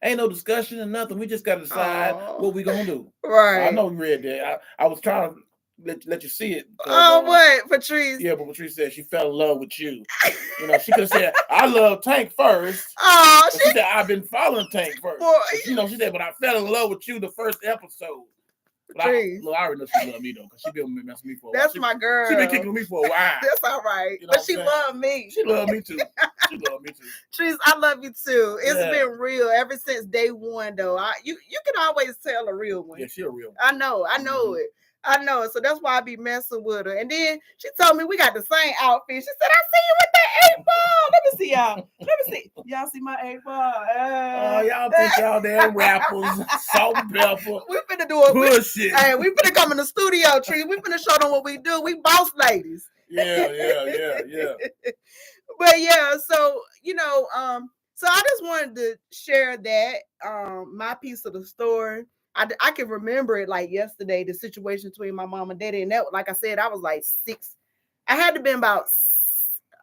Speaker 2: Ain't no discussion or nothing. We just got to decide what we gonna do.
Speaker 1: Right.
Speaker 2: I know you read that. I was trying to let you see it.
Speaker 1: What, Patrice?
Speaker 2: Yeah, but Patrice said she fell in love with you. You know, she could have said, I love Tank first.
Speaker 1: Oh,
Speaker 2: she said, I've been following Tank first. Boy, she said, but I fell in love with you the first episode. I already know she loved me though, because she been messing with me for a while.
Speaker 1: That's my girl.
Speaker 2: She been kicking with me for a while.
Speaker 1: That's all right. You know but she loved me.
Speaker 2: She loved me too. She loved me too.
Speaker 1: Trees, I love you too. It's been real ever since day one though. You can always tell a real one.
Speaker 2: Yeah, she a real one.
Speaker 1: I know it. I know it. So that's why I be messing with her. And then she told me we got the same outfit. She said, I see you with that 8-ball. Let me see y'all. Let me see. Y'all see my 8-ball.
Speaker 2: Y'all think y'all damn rappers, salt and pepper.
Speaker 1: We finna do it.
Speaker 2: Bullshit.
Speaker 1: Hey, we finna come in the studio, Tree. We finna show them what we do. We boss ladies.
Speaker 2: Yeah.
Speaker 1: But yeah, so, so I just wanted to share that, my piece of the story. I can remember it like yesterday, the situation between my mom and daddy. And that, like I said, I was like 6. I had to be about,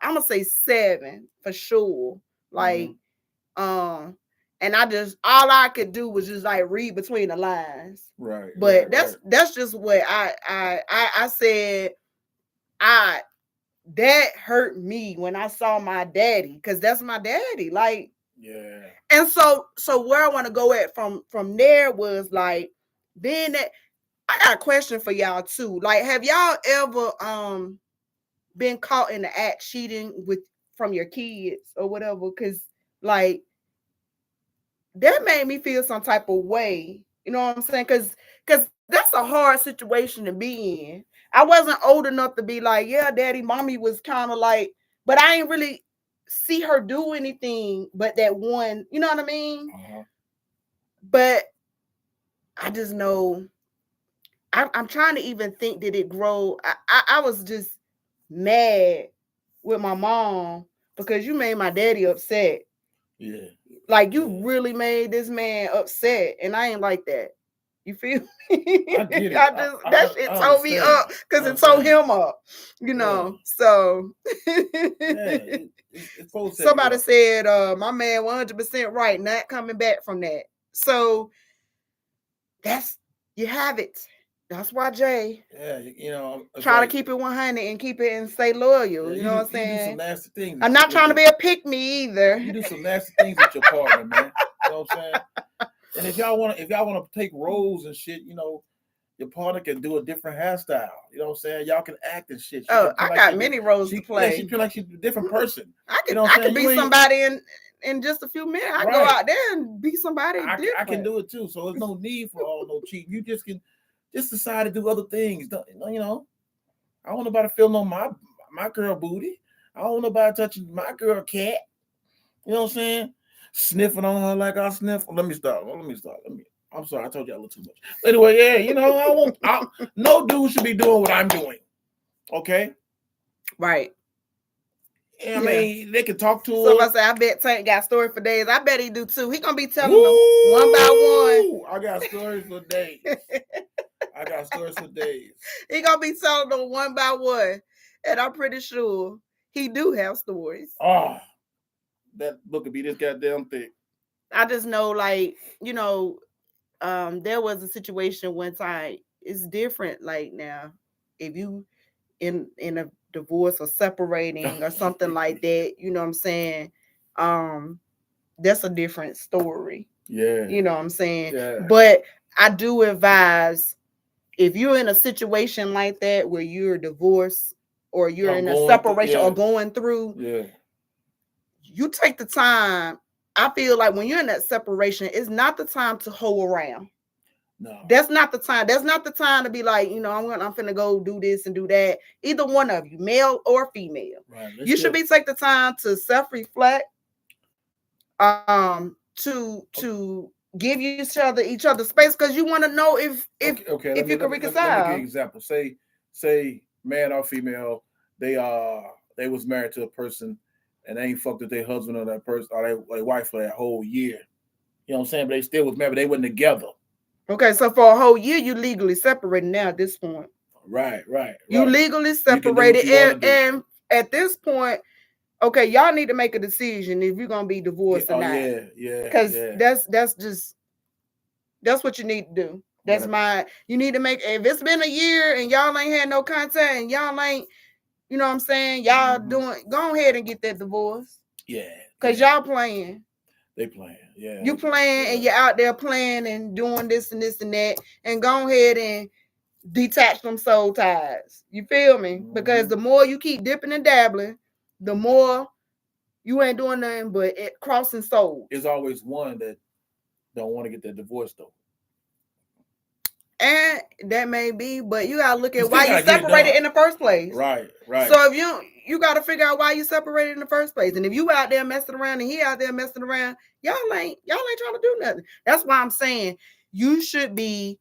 Speaker 1: I'm going to say 7 for sure. Like, and all I could do was just like read between the lines.
Speaker 2: Right.
Speaker 1: But that's just what I said. That hurt me when I saw my daddy, because that's my daddy. Like,
Speaker 2: yeah.
Speaker 1: And so where I want to go at from there was like, then that I got a question for y'all too. Like, have y'all ever been caught in the act cheating from your kids or whatever? Because like that made me feel some type of way. You know what I'm saying? Because that's a hard situation to be in. I wasn't old enough to be like, yeah, daddy, mommy was kind of like, but I ain't really see her do anything but that one, you know what I mean?
Speaker 2: Uh-huh.
Speaker 1: But I just know I'm trying to even think, did it grow? I was just mad with my mom because you made my daddy upset.
Speaker 2: Yeah.
Speaker 1: Like, you really made this man upset, and I ain't like that. You feel me?
Speaker 2: I get it.
Speaker 1: That shit
Speaker 2: I
Speaker 1: tore me
Speaker 2: understand.
Speaker 1: up because
Speaker 2: I
Speaker 1: it tore
Speaker 2: understand.
Speaker 1: him up, you know. So
Speaker 2: It's supposed to take you
Speaker 1: somebody
Speaker 2: up.
Speaker 1: said, my man 100% right, not coming back from that. So that's you have it. That's why Jay
Speaker 2: Yeah, you know, it's
Speaker 1: try
Speaker 2: like,
Speaker 1: to keep it 100 and keep it and stay loyal.
Speaker 2: yeah,
Speaker 1: You know what I'm
Speaker 2: you do some
Speaker 1: saying?
Speaker 2: nasty things.
Speaker 1: I'm not trying to be a pick me either.
Speaker 2: You do some nasty things with your partner, man. You know what I'm saying? And if y'all want to take roles and shit, you know, your partner can do a different hairstyle. You know what I'm saying? Y'all can act and shit.
Speaker 1: Oh, I got many roles to play.
Speaker 2: Yeah, she feel like she's a different person.
Speaker 1: I
Speaker 2: You know
Speaker 1: could,
Speaker 2: what I'm
Speaker 1: I
Speaker 2: saying?
Speaker 1: could be somebody in just a few minutes. I go
Speaker 2: Right.
Speaker 1: out there and be somebody different.
Speaker 2: I can do it too. So there's no need for all no cheating. You just can decide to do other things. You know, I don't want nobody feeling on my girl booty. I don't want nobody touching my girl cat. You know what I'm saying? Sniffing on her like I sniff. Let me stop. I'm sorry, I told you a little too much. Anyway, yeah, you know, no dude should be doing what I'm doing. Okay?
Speaker 1: Right.
Speaker 2: I mean, they can talk to her.
Speaker 1: So if I say, I bet Tank got story for days. I bet he do too. He gonna be telling them one by one.
Speaker 2: I got stories for days. I got stories for days.
Speaker 1: He gonna be telling them one by one, and I'm pretty sure he do have stories.
Speaker 2: Oh, that book could be this goddamn thick.
Speaker 1: I just know, like, you know, there was a situation one time. It's different. Like now, if you in a divorce or separating or something like that, you know what I'm saying? That's a different story.
Speaker 2: Yeah.
Speaker 1: You know what I'm saying?
Speaker 2: Yeah.
Speaker 1: But I do advise, if you're in a situation like that where you're divorced or you're in a separation or going through, you take the time. I feel like when you're in that separation, it's not the time to hold around. No, that's not the time. That's not the time to be like, you know, I'm finna go do this and do that. Either one of you, male or female, right, you should take the time to self-reflect, to give each other space, because you want to know if you can reconcile.
Speaker 2: Let me give you an example. Say man or female, they was married to a person and they ain't fucked with their husband or that person or their wife for that whole year. You know what I'm saying? But they still was married, but they wasn't together.
Speaker 1: Okay, so for a whole year, you legally separated now at this point.
Speaker 2: Right.
Speaker 1: You legally separated, and at this point, okay, y'all need to make a decision if you're gonna be divorced or not.
Speaker 2: Yeah.
Speaker 1: Because that's what you need to do. You need to make, if it's been a year and y'all ain't had no contact and y'all ain't, you know what I'm saying, y'all go ahead and get that divorce. Yeah. Because y'all playing.
Speaker 2: They playing, yeah.
Speaker 1: You playing and you're out there playing and doing this and this and that, and go ahead and detach them soul ties. You feel me? Because the more you keep dipping and dabbling, the more you ain't doing nothing but crossing souls.
Speaker 2: There's always one that don't want to get that divorce though.
Speaker 1: And that may be, but you gotta look at why you separated in the first place.
Speaker 2: Right.
Speaker 1: So if you gotta figure out why you separated in the first place. And if you out there messing around and he out there messing around, y'all ain't trying to do nothing. That's why I'm saying you should be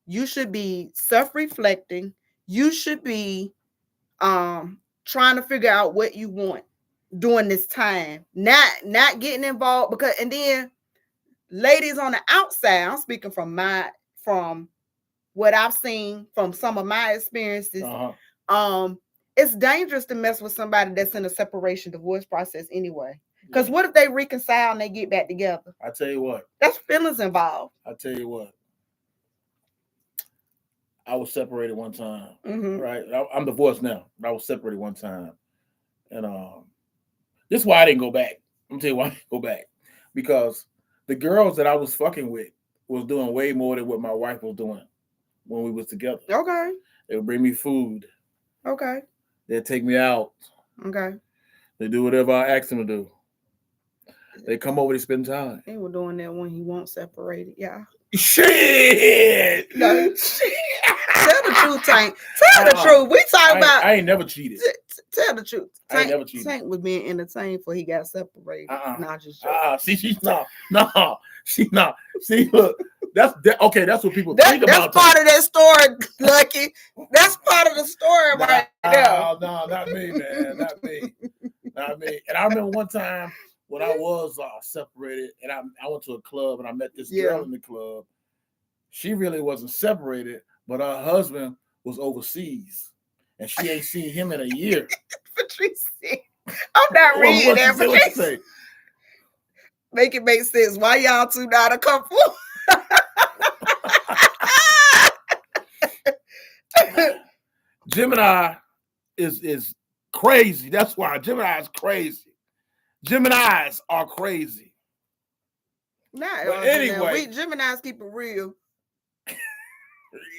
Speaker 1: self-reflecting. You should be trying to figure out what you want during this time. Not getting involved, because, and then ladies on the outside, I'm speaking from what I've seen from some of my experiences. It's dangerous to mess with somebody that's in a separation divorce process anyway. Because what if they reconcile and they get back together?
Speaker 2: I tell you what.
Speaker 1: That's feelings involved.
Speaker 2: I tell you what. I was separated one time. Right. I'm divorced now, but I was separated one time. And this is why I didn't go back. I'm tell you why I didn't go back. Because the girls that I was fucking with was doing way more than what my wife was doing when we was together.
Speaker 1: Okay.
Speaker 2: They would bring me food.
Speaker 1: Okay.
Speaker 2: They'd take me out.
Speaker 1: Okay.
Speaker 2: They do whatever I ask them to do. They come over to spend time.
Speaker 1: They were doing that when he won't separate it, yeah.
Speaker 2: Shit!
Speaker 1: No. Shit. Tell the truth, Tank. Tell the truth. We talk about.
Speaker 2: I ain't never cheated.
Speaker 1: Tell the truth.
Speaker 2: I ain't never cheated.
Speaker 1: Tank was being entertained before he got separated. Not just.
Speaker 2: See, look. That's what people think about.
Speaker 1: That's part of that story, Lucky. That's part of the story right there.
Speaker 2: No, not me, man. Not me. And I remember one time when I was separated, and I went to a club and I met this girl in the club, she really wasn't separated, but her husband was overseas, and she ain't seen him in a year.
Speaker 1: Patrice, I'm not reading
Speaker 2: What
Speaker 1: that.
Speaker 2: you say?
Speaker 1: Make it make sense. Why y'all two not a couple?
Speaker 2: Gemini is crazy. That's why Gemini is crazy. Geminis are crazy.
Speaker 1: Nah,
Speaker 2: but anyway,
Speaker 1: Geminis keep it real.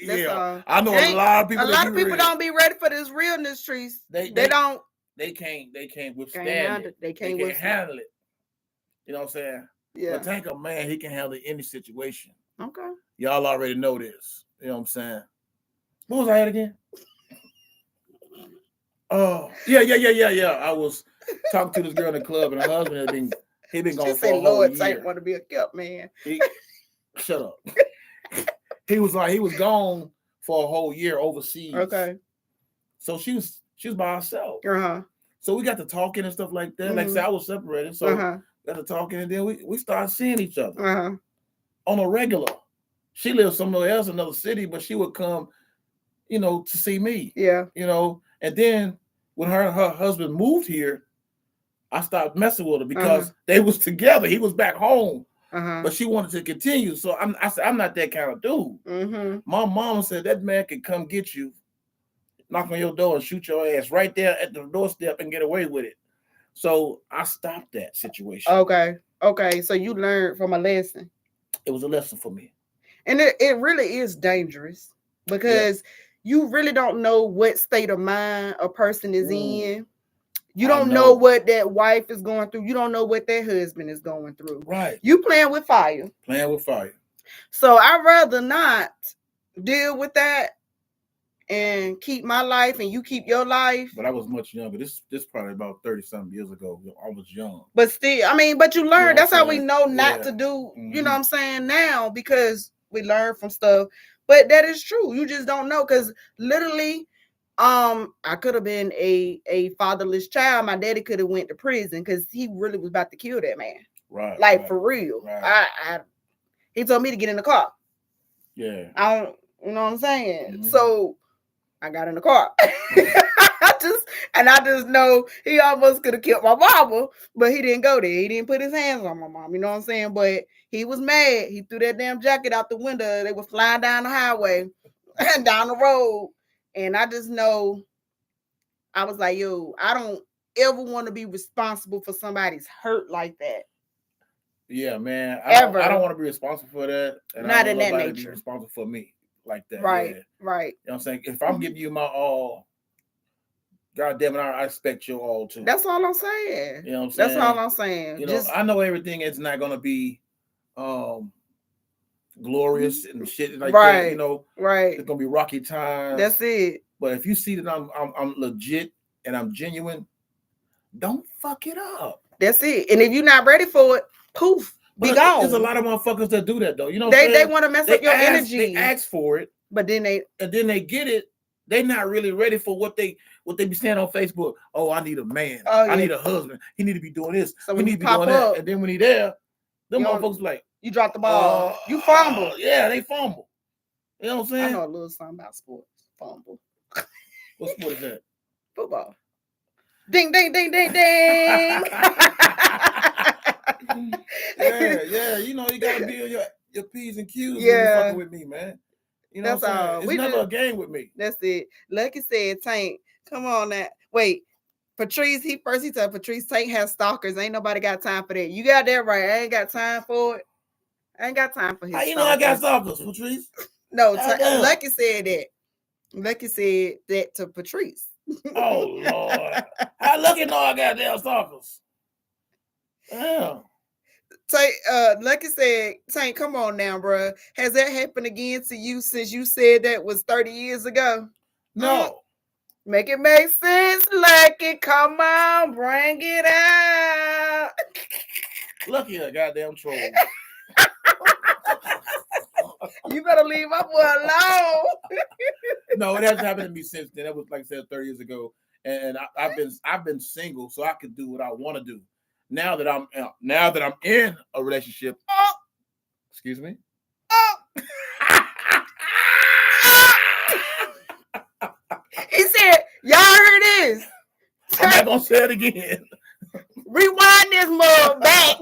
Speaker 2: Yeah, I know a lot of people.
Speaker 1: A lot of people don't be ready for this realness, Trees. They don't.
Speaker 2: They can't withstand it. They can't handle it. You know what I'm saying?
Speaker 1: Yeah.
Speaker 2: But Tank a man, he can handle any situation.
Speaker 1: Okay.
Speaker 2: Y'all already know this. You know what I'm saying? What was I at again? Oh, yeah. I was talking to this girl in the club, and her husband he been gone for a whole year.
Speaker 1: Tank want to be a kept man.
Speaker 2: Shut up. He was gone for a whole year overseas.
Speaker 1: Okay.
Speaker 2: So she was by herself.
Speaker 1: Uh-huh.
Speaker 2: So we got to talking and stuff like that. Mm-hmm. Like I said, I was separated. So got to talking, and then we started seeing each other on a regular. She lived somewhere else, another city, but she would come, to see me.
Speaker 1: Yeah.
Speaker 2: And then when her husband moved here, I stopped messing with her because they was together. He was back home. But she wanted to continue. So I said, I'm not that kind of dude. Mm-hmm. My mama said that man could come get you, knock on your door and shoot your ass right there at the doorstep and get away with it. So I stopped that situation.
Speaker 1: Okay. So you learned from a lesson.
Speaker 2: It was a lesson for me.
Speaker 1: And it really is dangerous because you really don't know what state of mind a person is in. You don't know what that wife is going through. You don't know what that husband is going through.
Speaker 2: Right.
Speaker 1: You playing with fire. So I'd rather not deal with that and keep my life and you keep your life.
Speaker 2: But I was much younger. This probably about 30-something years ago. I was young.
Speaker 1: But still, but you learn. That's how we know not to do, you know what I'm saying, now, because we learn from stuff. But that is true. You just don't know, because literally, I could have been a fatherless child. My daddy could have went to prison because he really was about to kill that man.
Speaker 2: Right.
Speaker 1: Like, for real.
Speaker 2: Right.
Speaker 1: He told me to get in the car.
Speaker 2: Yeah.
Speaker 1: I don't, you know what I'm saying? Mm-hmm. So I got in the car. I just know he almost could have killed my mama, but he didn't go there. He didn't put his hands on my mom. You know what I'm saying? But he was mad. He threw that damn jacket out the window. They were flying down the highway and down the road. And I just know, I was like, yo, I don't ever want to be responsible for somebody's hurt like that.
Speaker 2: Yeah, man. I don't want to be responsible for that. And
Speaker 1: not
Speaker 2: I
Speaker 1: in
Speaker 2: don't
Speaker 1: that
Speaker 2: nature.
Speaker 1: nature.
Speaker 2: Be responsible for me like that.
Speaker 1: Right,
Speaker 2: yeah.
Speaker 1: Right.
Speaker 2: You know what I'm saying? If I'm giving you my all, God damn it, I expect your all too.
Speaker 1: That's all I'm saying.
Speaker 2: You know what I'm saying?
Speaker 1: That's all I'm saying.
Speaker 2: I know everything is not going to be glorious and shit like that.
Speaker 1: Right.
Speaker 2: It's going to be rocky times.
Speaker 1: That's it.
Speaker 2: But if you see that I'm legit and I'm genuine, don't fuck it up.
Speaker 1: That's it. And if you're not ready for it, poof, be gone.
Speaker 2: There's a lot of motherfuckers that do that though. You know,
Speaker 1: they want to mess up your energy.
Speaker 2: They ask for it,
Speaker 1: but then they
Speaker 2: get it. They're not really ready for what they be saying on Facebook. Oh, I need a man. I need a husband. He need to be doing this.
Speaker 1: So
Speaker 2: he need to be doing that. And then when he there, them motherfuckers like,
Speaker 1: you drop the ball. You fumble.
Speaker 2: Yeah, they fumble. You know what I'm saying?
Speaker 1: I know a little something about sports. Fumble.
Speaker 2: What sport is that?
Speaker 1: Football. Ding, ding, ding, ding, ding.
Speaker 2: yeah. You gotta be on your P's and Q's when you fucking with me, man. You know
Speaker 1: that's
Speaker 2: what I'm saying?
Speaker 1: It's
Speaker 2: never a game with me.
Speaker 1: That's it. Lucky said, Tank, come on now. Wait, Patrice, he said, Patrice, Tank has stalkers. Ain't nobody got time for that. You got that right. I ain't got time for it. I ain't got time for his
Speaker 2: How you know I got stalkers, Patrice?
Speaker 1: No, Lucky said that. Lucky said that to Patrice.
Speaker 2: Oh, Lord. How Lucky know I got damn stalkers? Damn.
Speaker 1: Lucky said, Tank, come on now, bro. Has that happened again to you since you said that was 30 years ago?
Speaker 2: No.
Speaker 1: Make it make sense, Lucky. Come on, bring it out.
Speaker 2: Lucky a goddamn troll.
Speaker 1: You better leave my boy alone.
Speaker 2: No, it hasn't happened to me since then. That was, like I said, 30 years ago. And I've been single, so I could do what I want to do. Now that I'm in a relationship, excuse me. I'm not gonna say it again.
Speaker 1: Rewind this mug back.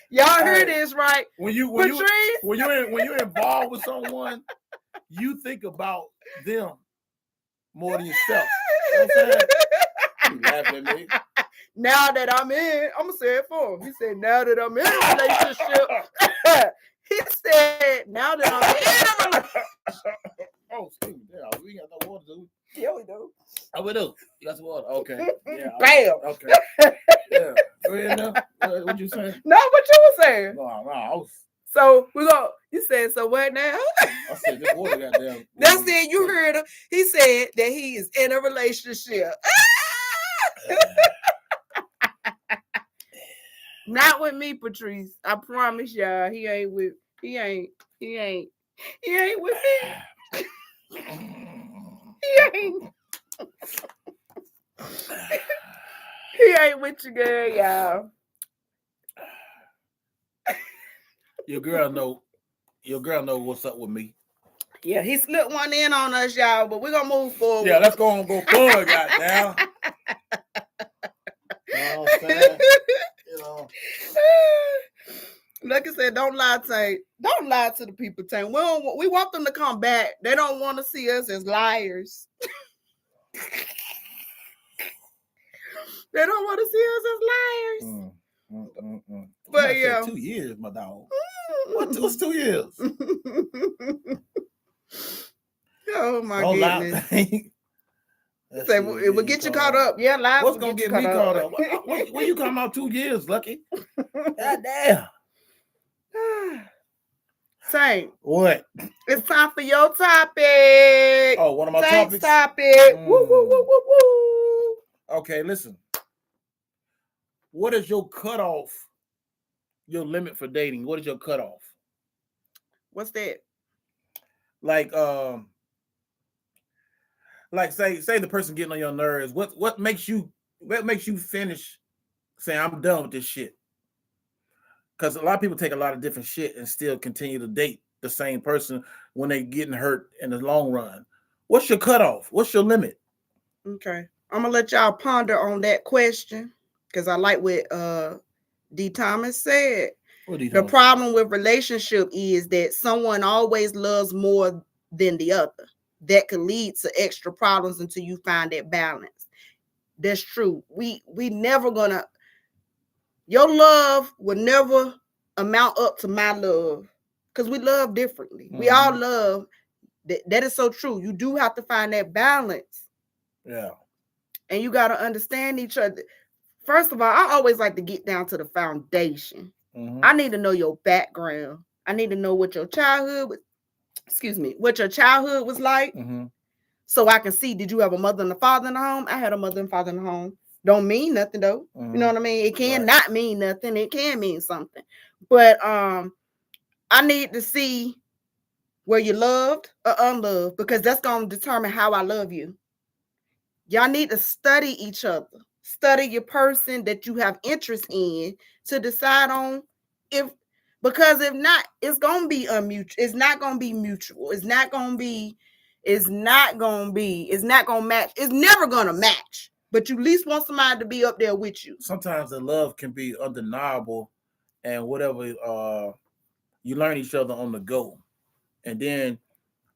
Speaker 1: Y'all hear this, right?
Speaker 2: When you're involved with someone, you think about them more than yourself. You know what I'm saying? You laughing at me.
Speaker 1: Now that I'm gonna say it for him. He said, now that I'm in a relationship. He said, now that I'm in a relationship.
Speaker 2: Oh, excuse me. Yeah, we got no water, do we?
Speaker 1: Yeah, we do.
Speaker 2: Oh, we do. You got some water. Okay. Yeah.
Speaker 1: Bam.
Speaker 2: Okay. Yeah. Go ahead now. What you saying?
Speaker 1: No, what you were saying.
Speaker 2: No, I was.
Speaker 1: So we go. You said so. What now?
Speaker 2: I said this water goddamn.
Speaker 1: That's it. You heard him. He said that he is in a relationship. Not with me, Patrice. I promise y'all, he ain't with me. He ain't with you, girl, y'all.
Speaker 2: Your girl know what's up with me.
Speaker 1: Yeah, he slipped one in on us, y'all, but we're gonna move forward.
Speaker 2: Yeah, let's go forward, goddamn. You know what I'm saying? You know.
Speaker 1: Like I said, don't lie to the people, Tank. We want them to come back. They don't want to see us as liars. They don't want to see us as liars. But yeah,
Speaker 2: 2 years, my dog. What's 2 years?
Speaker 1: Oh my goodness! Say it will get you caught up. Yeah, lies.
Speaker 2: What's gonna get me caught up? When you come out 2 years, Lucky? God damn.
Speaker 1: Tank.
Speaker 2: What?
Speaker 1: It's time for your topic.
Speaker 2: Oh, one of my
Speaker 1: Tank's
Speaker 2: topics.
Speaker 1: Topic. Woo, woo, woo, woo, woo.
Speaker 2: Okay, listen. What is your cutoff? Your limit for dating? What is your cutoff?
Speaker 1: What's that?
Speaker 2: Like say the person getting on your nerves. What makes you finish saying I'm done with this shit? Because a lot of people take a lot of different shit and still continue to date the same person when they getting hurt in the long run. What's your cutoff? What's your limit?
Speaker 1: Okay, I'm gonna let y'all ponder on that question because I like what D. Thomas said. The problem with relationship is that someone always loves more than the other. That could lead to extra problems until you find that balance. That's true. We never gonna. Your love will never amount up to my love because we love differently. We all love. That is so true. You do have to find that balance.
Speaker 2: Yeah. And
Speaker 1: you got to understand each other. First of all, I always like to get down to the foundation. I need to know your background. I need to know what your childhood was. What your childhood was like. So I can see, did you have a mother and a father in the home? I had a mother and father in the home. Don't mean nothing though. You know what I mean? It can not mean nothing. It can mean something. But I need to see where you loved or unloved because that's going to determine how I love you. Y'all need to study each other. Study your person that you have interest in to decide on because if not, it's going to be unmutual. It's not going to be mutual. It's not going to match. It's never going to match. But you at least want somebody to be up there with you.
Speaker 2: Sometimes the love can be undeniable and whatever, you learn each other on the go. And then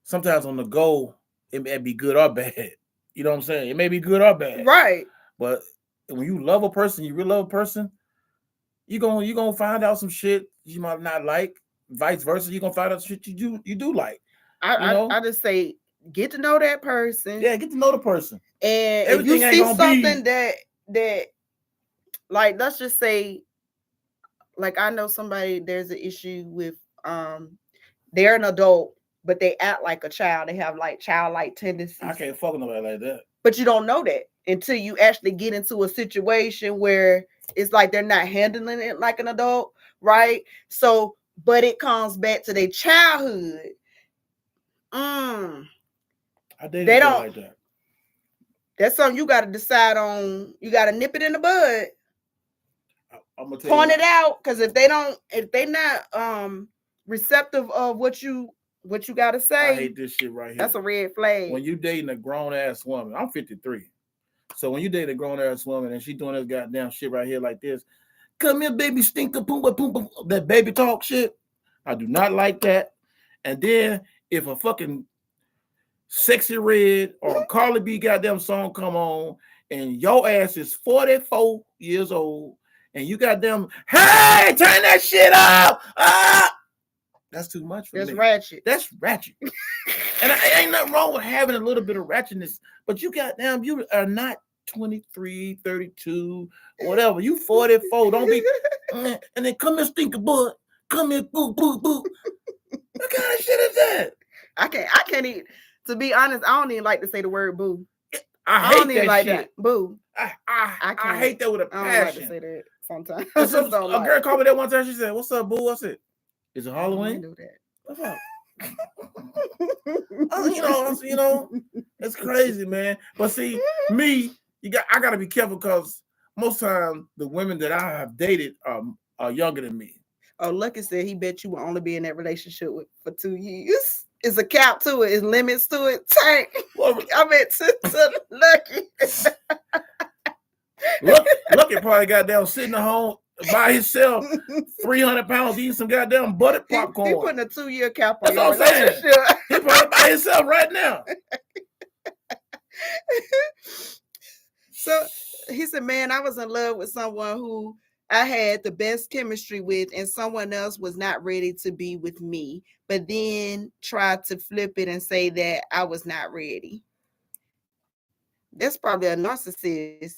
Speaker 2: sometimes on the go, it may be good or bad. You know what I'm saying? It may be good or bad.
Speaker 1: Right.
Speaker 2: But when you love a person, you really love a person, you're gonna find out some shit you might not like. Vice versa, you're gonna find out shit you do like.
Speaker 1: I just say get to know that person.
Speaker 2: Yeah, get to know the person.
Speaker 1: And everything if you see something that like, let's just say, like I know somebody, there's an issue with they're an adult, but they act like a child. They have like childlike tendencies.
Speaker 2: I can't fuck nobody like that.
Speaker 1: But you don't know that until you actually get into a situation where it's like they're not handling it like an adult, right? So, but it comes back to their childhood.
Speaker 2: They don't like that.
Speaker 1: That's something you got to decide on. You got to nip it in the bud. I'm gonna point it out, because if they not receptive of what you got to say,
Speaker 2: I hate this shit right here.
Speaker 1: That's a red flag.
Speaker 2: When you dating a grown ass woman, I'm 53. So when you date a grown ass woman and she doing this goddamn shit right here like this, come here, baby, stinker, boom, boom, boom, that baby talk shit, I do not like that. And then if a fucking Sexy Red or Carly B goddamn song come on and your ass is 44 years old and you goddamn, hey, turn that shit up. That's too much for me.
Speaker 1: That's ratchet.
Speaker 2: That's ratchet. And ain't nothing wrong with having a little bit of ratchetness, but you goddamn, you are not 23, 32, whatever. You 44. Don't be, and then come here, stinker butt. Come here, boo, boo, boo. What kind of shit is that?
Speaker 1: I can't even, to be honest, I don't even like to say the word boo.
Speaker 2: I don't even like
Speaker 1: shit.
Speaker 2: That.
Speaker 1: Boo.
Speaker 2: I hate that with a passion.
Speaker 1: I don't like to say that sometimes.
Speaker 2: A girl called me that one time. She said, "What's up, boo?" I said, "Is it Halloween?"
Speaker 1: I do that.
Speaker 2: What's up? You know, it's crazy, man. But see, me, I gotta be careful because most times the women that I have dated are younger than me.
Speaker 1: Oh, Lucky said he bet you will only be in that relationship for 2 years. Is a cap to it? Is limits to it? Tank.
Speaker 2: Well,
Speaker 1: I meant to Lucky.
Speaker 2: Lucky probably got down sitting at home by himself, 300 pounds, eating some goddamn buttered popcorn.
Speaker 1: He putting a 2-year cap on.
Speaker 2: That's what I'm saying. He probably by himself right now.
Speaker 1: So he said, "Man, I was in love with someone who I had the best chemistry with, and someone else was not ready to be with me, but then tried to flip it and say that I was not ready." That's probably a narcissist.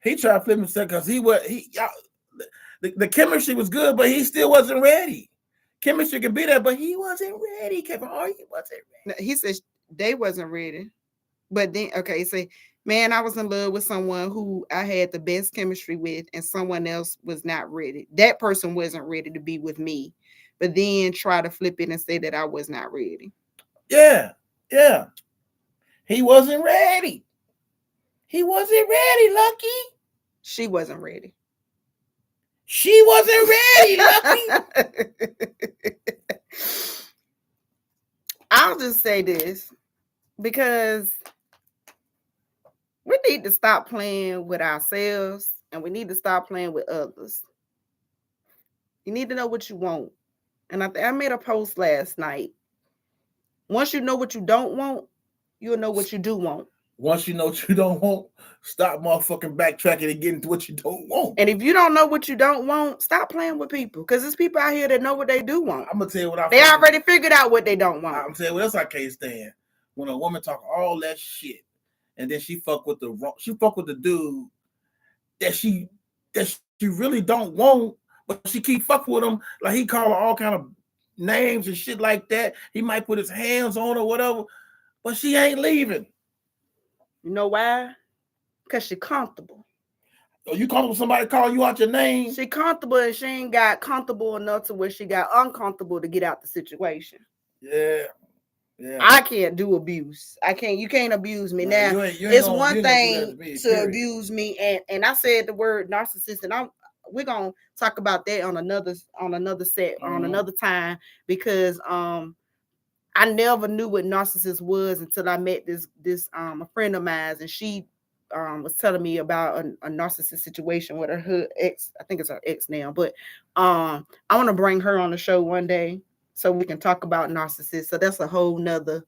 Speaker 2: He tried to flip himself because the chemistry was good, but he still wasn't ready. Chemistry can be there, but he wasn't ready. Kevin Hart, he wasn't ready.
Speaker 1: He said they wasn't ready. But then, okay, say, "Man, I was in love with someone who I had the best chemistry with, and someone else was not ready. That person wasn't ready to be with me, but then try to flip it and say that I was not ready."
Speaker 2: Yeah. He wasn't ready. He wasn't ready, Lucky.
Speaker 1: She wasn't ready.
Speaker 2: She wasn't ready, Lucky.
Speaker 1: I'll just say this, because we need to stop playing with ourselves and we need to stop playing with others. You need to know what you want. And I made a post last night. Once you know what you don't want, you'll know what you do want.
Speaker 2: Once you know what you don't want, stop motherfucking backtracking and getting to what you don't want.
Speaker 1: And if you don't know what you don't want, stop playing with people. Because there's people out here that know what they do want.
Speaker 2: I'm going to tell you what
Speaker 1: they already figured out what they don't want.
Speaker 2: I'm telling you what else I can't stand. When a woman talk all that shit and then she fuck with the dude that she really don't want, but she keep fucking with him. Like he call her all kind of names and shit like that. He might put his hands on her, whatever, but she ain't leaving.
Speaker 1: You know why? Because she comfortable.
Speaker 2: Are you comfortable with somebody calling you out your name?
Speaker 1: She comfortable and she ain't got comfortable enough to where she got uncomfortable to get out the situation.
Speaker 2: Yeah.
Speaker 1: I can't do abuse. You can't abuse me. Now, it's one thing to abuse me, and I said the word narcissist, and we're gonna talk about that on another set, on another time, because I never knew what narcissist was until I met this a friend of mine, and she was telling me about a narcissist situation with her ex. I think it's her ex now, but I want to bring her on the show one day so we can talk about narcissists. So that's a whole nother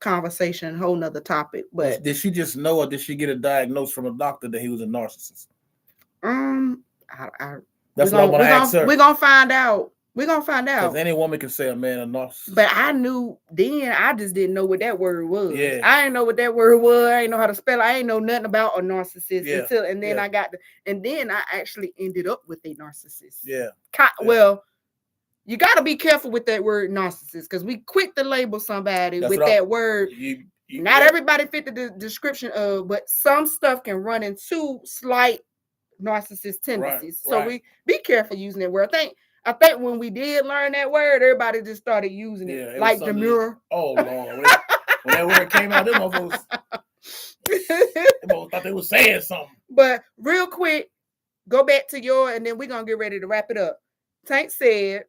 Speaker 1: conversation, whole nother topic. But
Speaker 2: did she just know, or did she get a diagnosis from a doctor that he was a narcissist? That's what I'm gonna ask her.
Speaker 1: We're gonna find out. We're gonna find out.
Speaker 2: Because any woman can say a man a narcissist.
Speaker 1: But I knew then, I just didn't know what that word was.
Speaker 2: Yeah.
Speaker 1: I didn't know what that word was. I didn't know how to spell it. I didn't know nothing about a narcissist and then I actually ended up with a narcissist.
Speaker 2: Yeah.
Speaker 1: Well, you got to be careful with that word narcissist, because we quick to label somebody with that word. Not everybody fit the description of, but some stuff can run into slight narcissist tendencies. Right, so we be careful using that word. I think when we did learn that word, everybody just started using it like demure.
Speaker 2: Oh Lord! When that word came out, them motherfuckers thought they were saying something.
Speaker 1: But real quick, go back to and then we're gonna get ready to wrap it up. Tank said,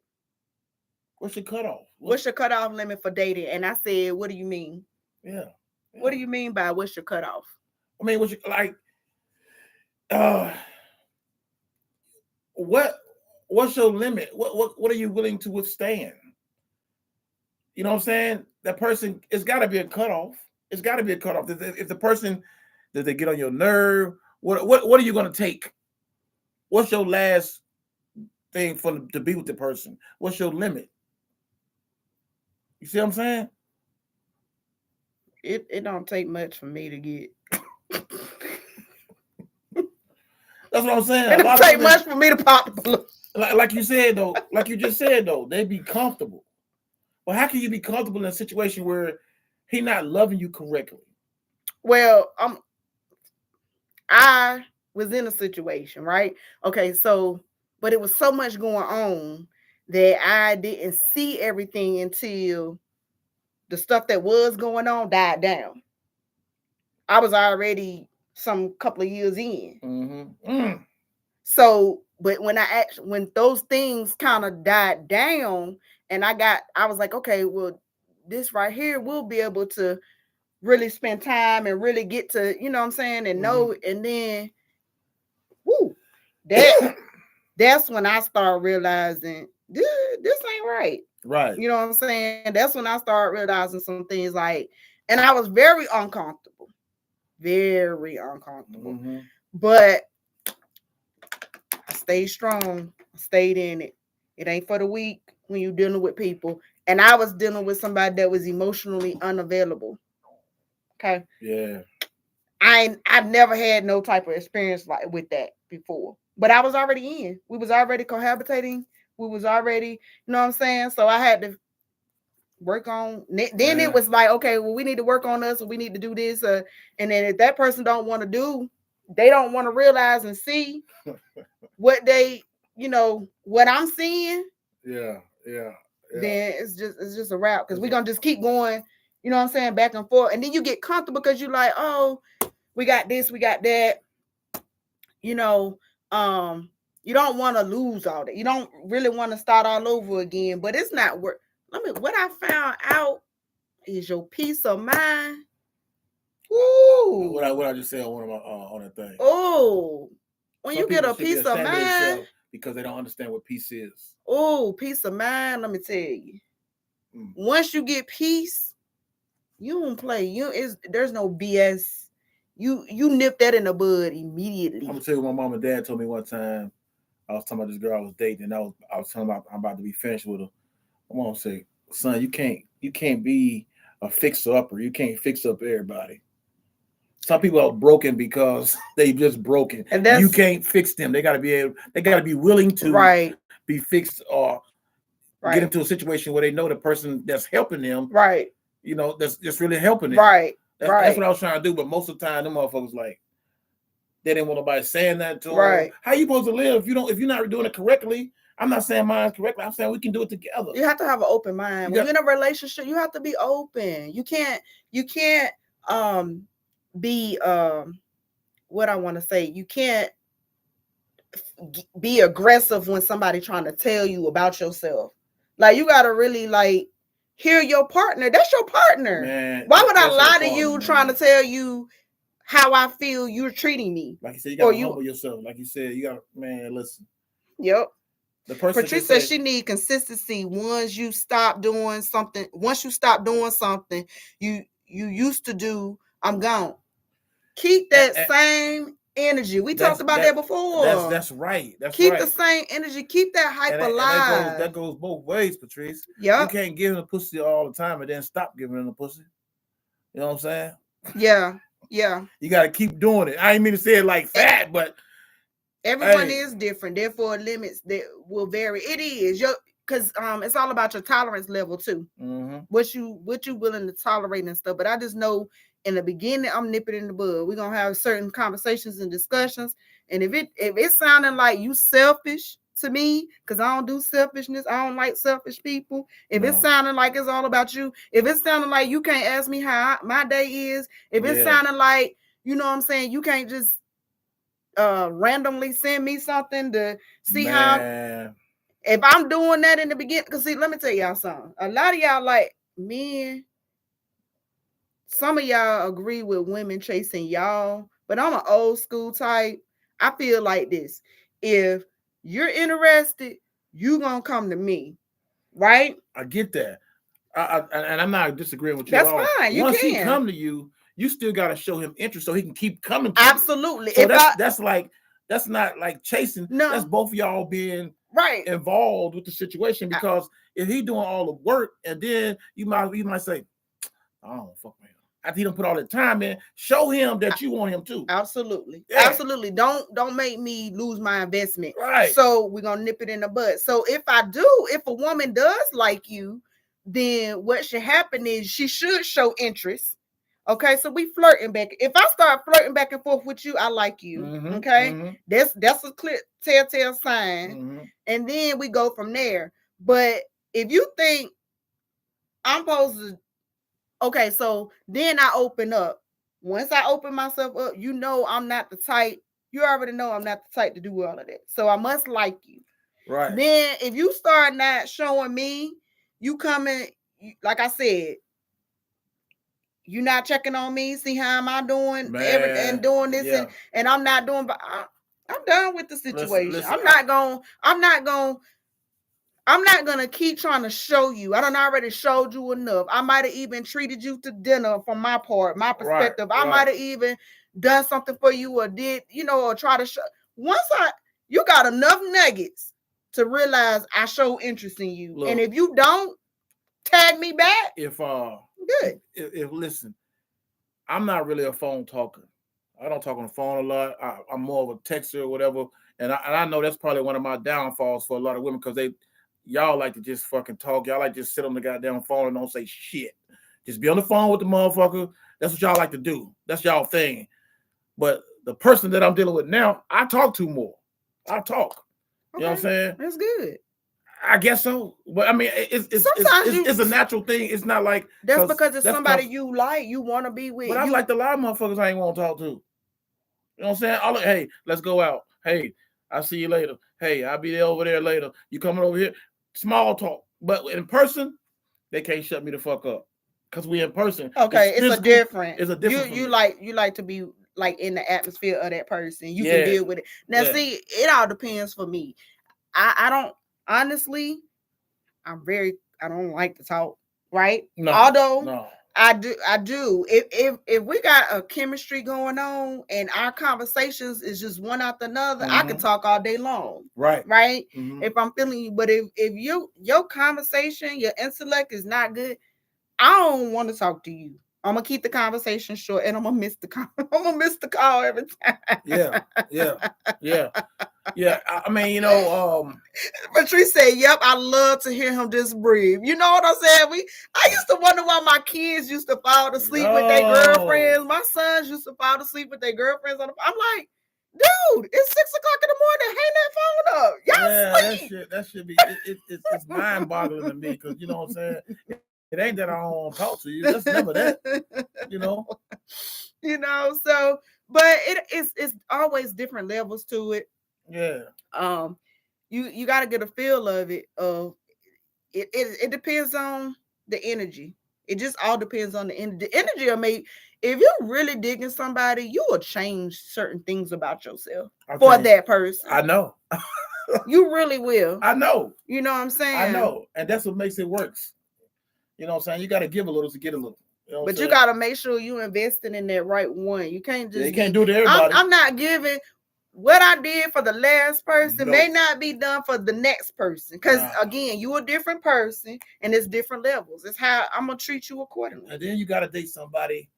Speaker 2: "What's your cutoff?
Speaker 1: What's your cutoff limit for dating?" And I said, "What do you mean?"
Speaker 2: Yeah.
Speaker 1: What do you mean by what's your cutoff?
Speaker 2: I mean, what you like? What's your limit? What are you willing to withstand? You know what I'm saying? That person, it's got to be a cutoff. It's got to be a cutoff. If the person, does they get on your nerve? What are you going to take? What's your last thing to be with the person? What's your limit? You see what I'm saying?
Speaker 1: It don't take much for me to get.
Speaker 2: That's what I'm saying.
Speaker 1: It don't take much for me to pop the balloon.
Speaker 2: Like you said though, like you just said though, they be comfortable. Well, how can you be comfortable in a situation where he not loving you correctly?
Speaker 1: Well, I was in a situation, right? Okay, so but it was so much going on that I didn't see everything until the stuff that was going on died down. I was already some couple of years in.
Speaker 2: Mm-hmm. Mm.
Speaker 1: So, but when those things kind of died down, and I was like, okay, well, this right here, we'll be able to really spend time and really get to, you know what I'm saying, and know, and then, whoo, that's when I start realizing this ain't right.
Speaker 2: Right.
Speaker 1: You know what I'm saying? That's when I started realizing some things like, and I was very uncomfortable. Very uncomfortable.
Speaker 2: Mm-hmm.
Speaker 1: But I stayed strong. I stayed in it. It ain't for the weak when you're dealing with people. And I was dealing with somebody that was emotionally unavailable. Okay.
Speaker 2: Yeah.
Speaker 1: I've never had no type of experience like with that before. But I was already in. We was already cohabitating. We was already, you know what I'm saying? So I had to work on. Then it was like, okay, well, we need to work on us, or we need to do this. And then if that person don't want to do, they don't want to realize and see what they, you know, what I'm seeing.
Speaker 2: Yeah.
Speaker 1: Then it's just a wrap, because we're gonna just keep going, you know what I'm saying, back and forth. And then you get comfortable because you're like, oh, we got this, we got that. You know, you don't want to lose all that. You don't really want to start all over again, but it's not work. What I found out is your peace of mind. Ooh.
Speaker 2: What I just said on one of my on that thing.
Speaker 1: Oh, when you get a peace of mind,
Speaker 2: because they don't understand what peace is.
Speaker 1: Oh, peace of mind. Let me tell you. Once you get peace, you don't play. There's no BS. You nip that in the bud immediately.
Speaker 2: I'm gonna tell you what my mom and dad told me one time. I was talking about this girl I was dating, and I was talking about I'm about to be finished with her. My mom said, "Son, you can't be a fixer upper. You can't fix up everybody. Some people are broken because they just broken, and you can't fix them. They gotta be willing to be fixed, or get into a situation where they know the person that's helping them, you know, that's just really helping them. That's what I was trying to do. But most of the time, them motherfuckers like they didn't want nobody saying that to them. How you supposed to live if you're not doing it correctly? I'm not saying mine's correctly. I'm saying we can do it together. You
Speaker 1: have to have an open mind. When you're in a relationship, you have to be open. You can't be what I want to say. You can't be aggressive when somebody trying to tell you about yourself. Like, you gotta really like hear your partner. That's your partner. Man, why would I lie to you trying to tell you how I feel you're treating me?
Speaker 2: Like you said, you gotta humble yourself. Like you said, you gotta, man, listen.
Speaker 1: Yep. Patrice says she need consistency. Once you stop doing something, you used to do, I'm gone. Keep that same energy. We talked about that before.
Speaker 2: That's right.
Speaker 1: Keep the same energy. Keep that hype alive.
Speaker 2: That goes both ways, Patrice.
Speaker 1: Yeah.
Speaker 2: You can't give him a pussy all the time and then stop giving him a pussy. You know what I'm saying?
Speaker 1: Yeah. Yeah.
Speaker 2: You got to keep doing it. I ain't mean to say it like that, but
Speaker 1: everyone is different. Therefore, limits that will vary. It is because it's all about your tolerance level too.
Speaker 2: Mm-hmm.
Speaker 1: What you willing to tolerate and stuff. But I just know in the beginning, I'm nipping in the bud. We're gonna have certain conversations and discussions. And if it's sounding like you selfish to me, because I don't do selfishness, I don't like selfish people. If it's sounding like it's all about you, if it's sounding like you can't ask me how my day is, if it's sounding like, you know what I'm saying, you can't just randomly send me something to see how. If I'm doing that in the beginning, because see, let me tell y'all something. A lot of y'all like men some of y'all agree with women chasing y'all, but I'm an old school type. I feel like this. If you're interested, you gonna come to me, right?
Speaker 2: I get that. And I'm not disagreeing with you
Speaker 1: That's
Speaker 2: at all.
Speaker 1: fine. You
Speaker 2: Once he
Speaker 1: can.
Speaker 2: come to you, you still got to show him interest so he can keep coming to you.
Speaker 1: Absolutely.
Speaker 2: So
Speaker 1: If I
Speaker 2: that's not like chasing.
Speaker 1: No.
Speaker 2: That's both of y'all being
Speaker 1: right.
Speaker 2: involved with the situation, because if he doing all the work and then you might say, I don't fuck with him. After he don't put all the time in, show him that you want him too.
Speaker 1: Absolutely.
Speaker 2: Yeah.
Speaker 1: Absolutely. Don't make me lose my investment.
Speaker 2: Right.
Speaker 1: So we're gonna nip it in the bud. So if a woman does like you, then what should happen is she should show interest. Okay, so we flirting back. If I start flirting back and forth with you, I like you.
Speaker 2: Mhm,
Speaker 1: Okay,
Speaker 2: mhm.
Speaker 1: That's a clear telltale sign,
Speaker 2: Mhm.
Speaker 1: and then we go from there. But if you think I'm supposed to, okay, so then I open up. Once I open myself up, you know I'm not the type. You already know I'm not the type to do all of that. So I must like you.
Speaker 2: Right.
Speaker 1: Then if you start not showing me, you coming, like I said, you not checking on me, see how am I doing, and doing this,
Speaker 2: yeah.
Speaker 1: and I'm not doing, but I'm done with the situation.
Speaker 2: Listen,
Speaker 1: I'm not gonna keep trying to show you. I done already showed you enough. I might have even treated you to dinner from my part, my perspective.
Speaker 2: Right,
Speaker 1: I might have even done something for you, or did, or try to show. You got enough nuggets to realize I show interest in you.
Speaker 2: Look,
Speaker 1: and if you don't tag me back,
Speaker 2: if
Speaker 1: good.
Speaker 2: If listen, I'm not really a phone talker. I don't talk on the phone a lot. I'm more of a texter or whatever. And I know that's probably one of my downfalls for a lot of women, because y'all like to just fucking talk. Y'all like to just sit on the goddamn phone and don't say shit. Just be on the phone with the motherfucker. That's what y'all like to do. That's y'all thing. But the person that I'm dealing with now, I talk to more. I talk. You know what I'm saying?
Speaker 1: That's good.
Speaker 2: I guess so, but I mean, it's a natural thing. It's not like
Speaker 1: that's because it's somebody you like, you want to be with.
Speaker 2: But I like a lot of motherfuckers I ain't want to talk to. You know what I'm saying? Hey, let's go out. Hey, I'll see you later. Hey, I'll be there over there later. You coming over here? Small talk, but in person, they can't shut me the fuck up because we in person.
Speaker 1: Okay, it's a different.
Speaker 2: It's a different.
Speaker 1: You like to be like in the atmosphere of that person. You can deal with it. Now, see, it all depends for me. I don't. Honestly, I don't like to talk, right?
Speaker 2: No,
Speaker 1: although I do. If we got a chemistry going on and our conversations is just one after another, I can talk all day long.
Speaker 2: Right.
Speaker 1: Mm-hmm. If I'm feeling you, but if your conversation, your intellect is not good, I don't want to talk to you. I'm gonna keep the conversation short, and I'm gonna miss the call. I'm gonna miss the call every time.
Speaker 2: Yeah. I mean,
Speaker 1: Patrice said, "Yep, I love to hear him just breathe." You know what I'm saying? I used to wonder why my kids used to fall asleep with their girlfriends. My sons used to fall asleep with their girlfriends on the. I'm like, dude, it's 6 o'clock in the morning. Hang that phone up. Y'all sleep.
Speaker 2: That should be. It's mind boggling to me, because you know what I'm saying. It ain't that I don't want to talk to you. That's never that. You know.
Speaker 1: So, but it's always different levels to it.
Speaker 2: Yeah.
Speaker 1: You got to get a feel of it. It depends on the energy. It just all depends on the energy. The energy will make. If you're really digging somebody, you will change certain things about yourself for that person.
Speaker 2: I know.
Speaker 1: You really will.
Speaker 2: I know.
Speaker 1: You know what I'm saying?
Speaker 2: I know, and that's what makes it works. You know what I'm saying? You got to give a little to get a little. You know
Speaker 1: but you got to make sure you investing in that right one. You can't just.
Speaker 2: You can't do it to everybody.
Speaker 1: I'm not giving. What I did for the last person may not be done for the next person. Because again, you're a different person and it's different levels. It's how I'm going to treat you accordingly.
Speaker 2: And then you got to date somebody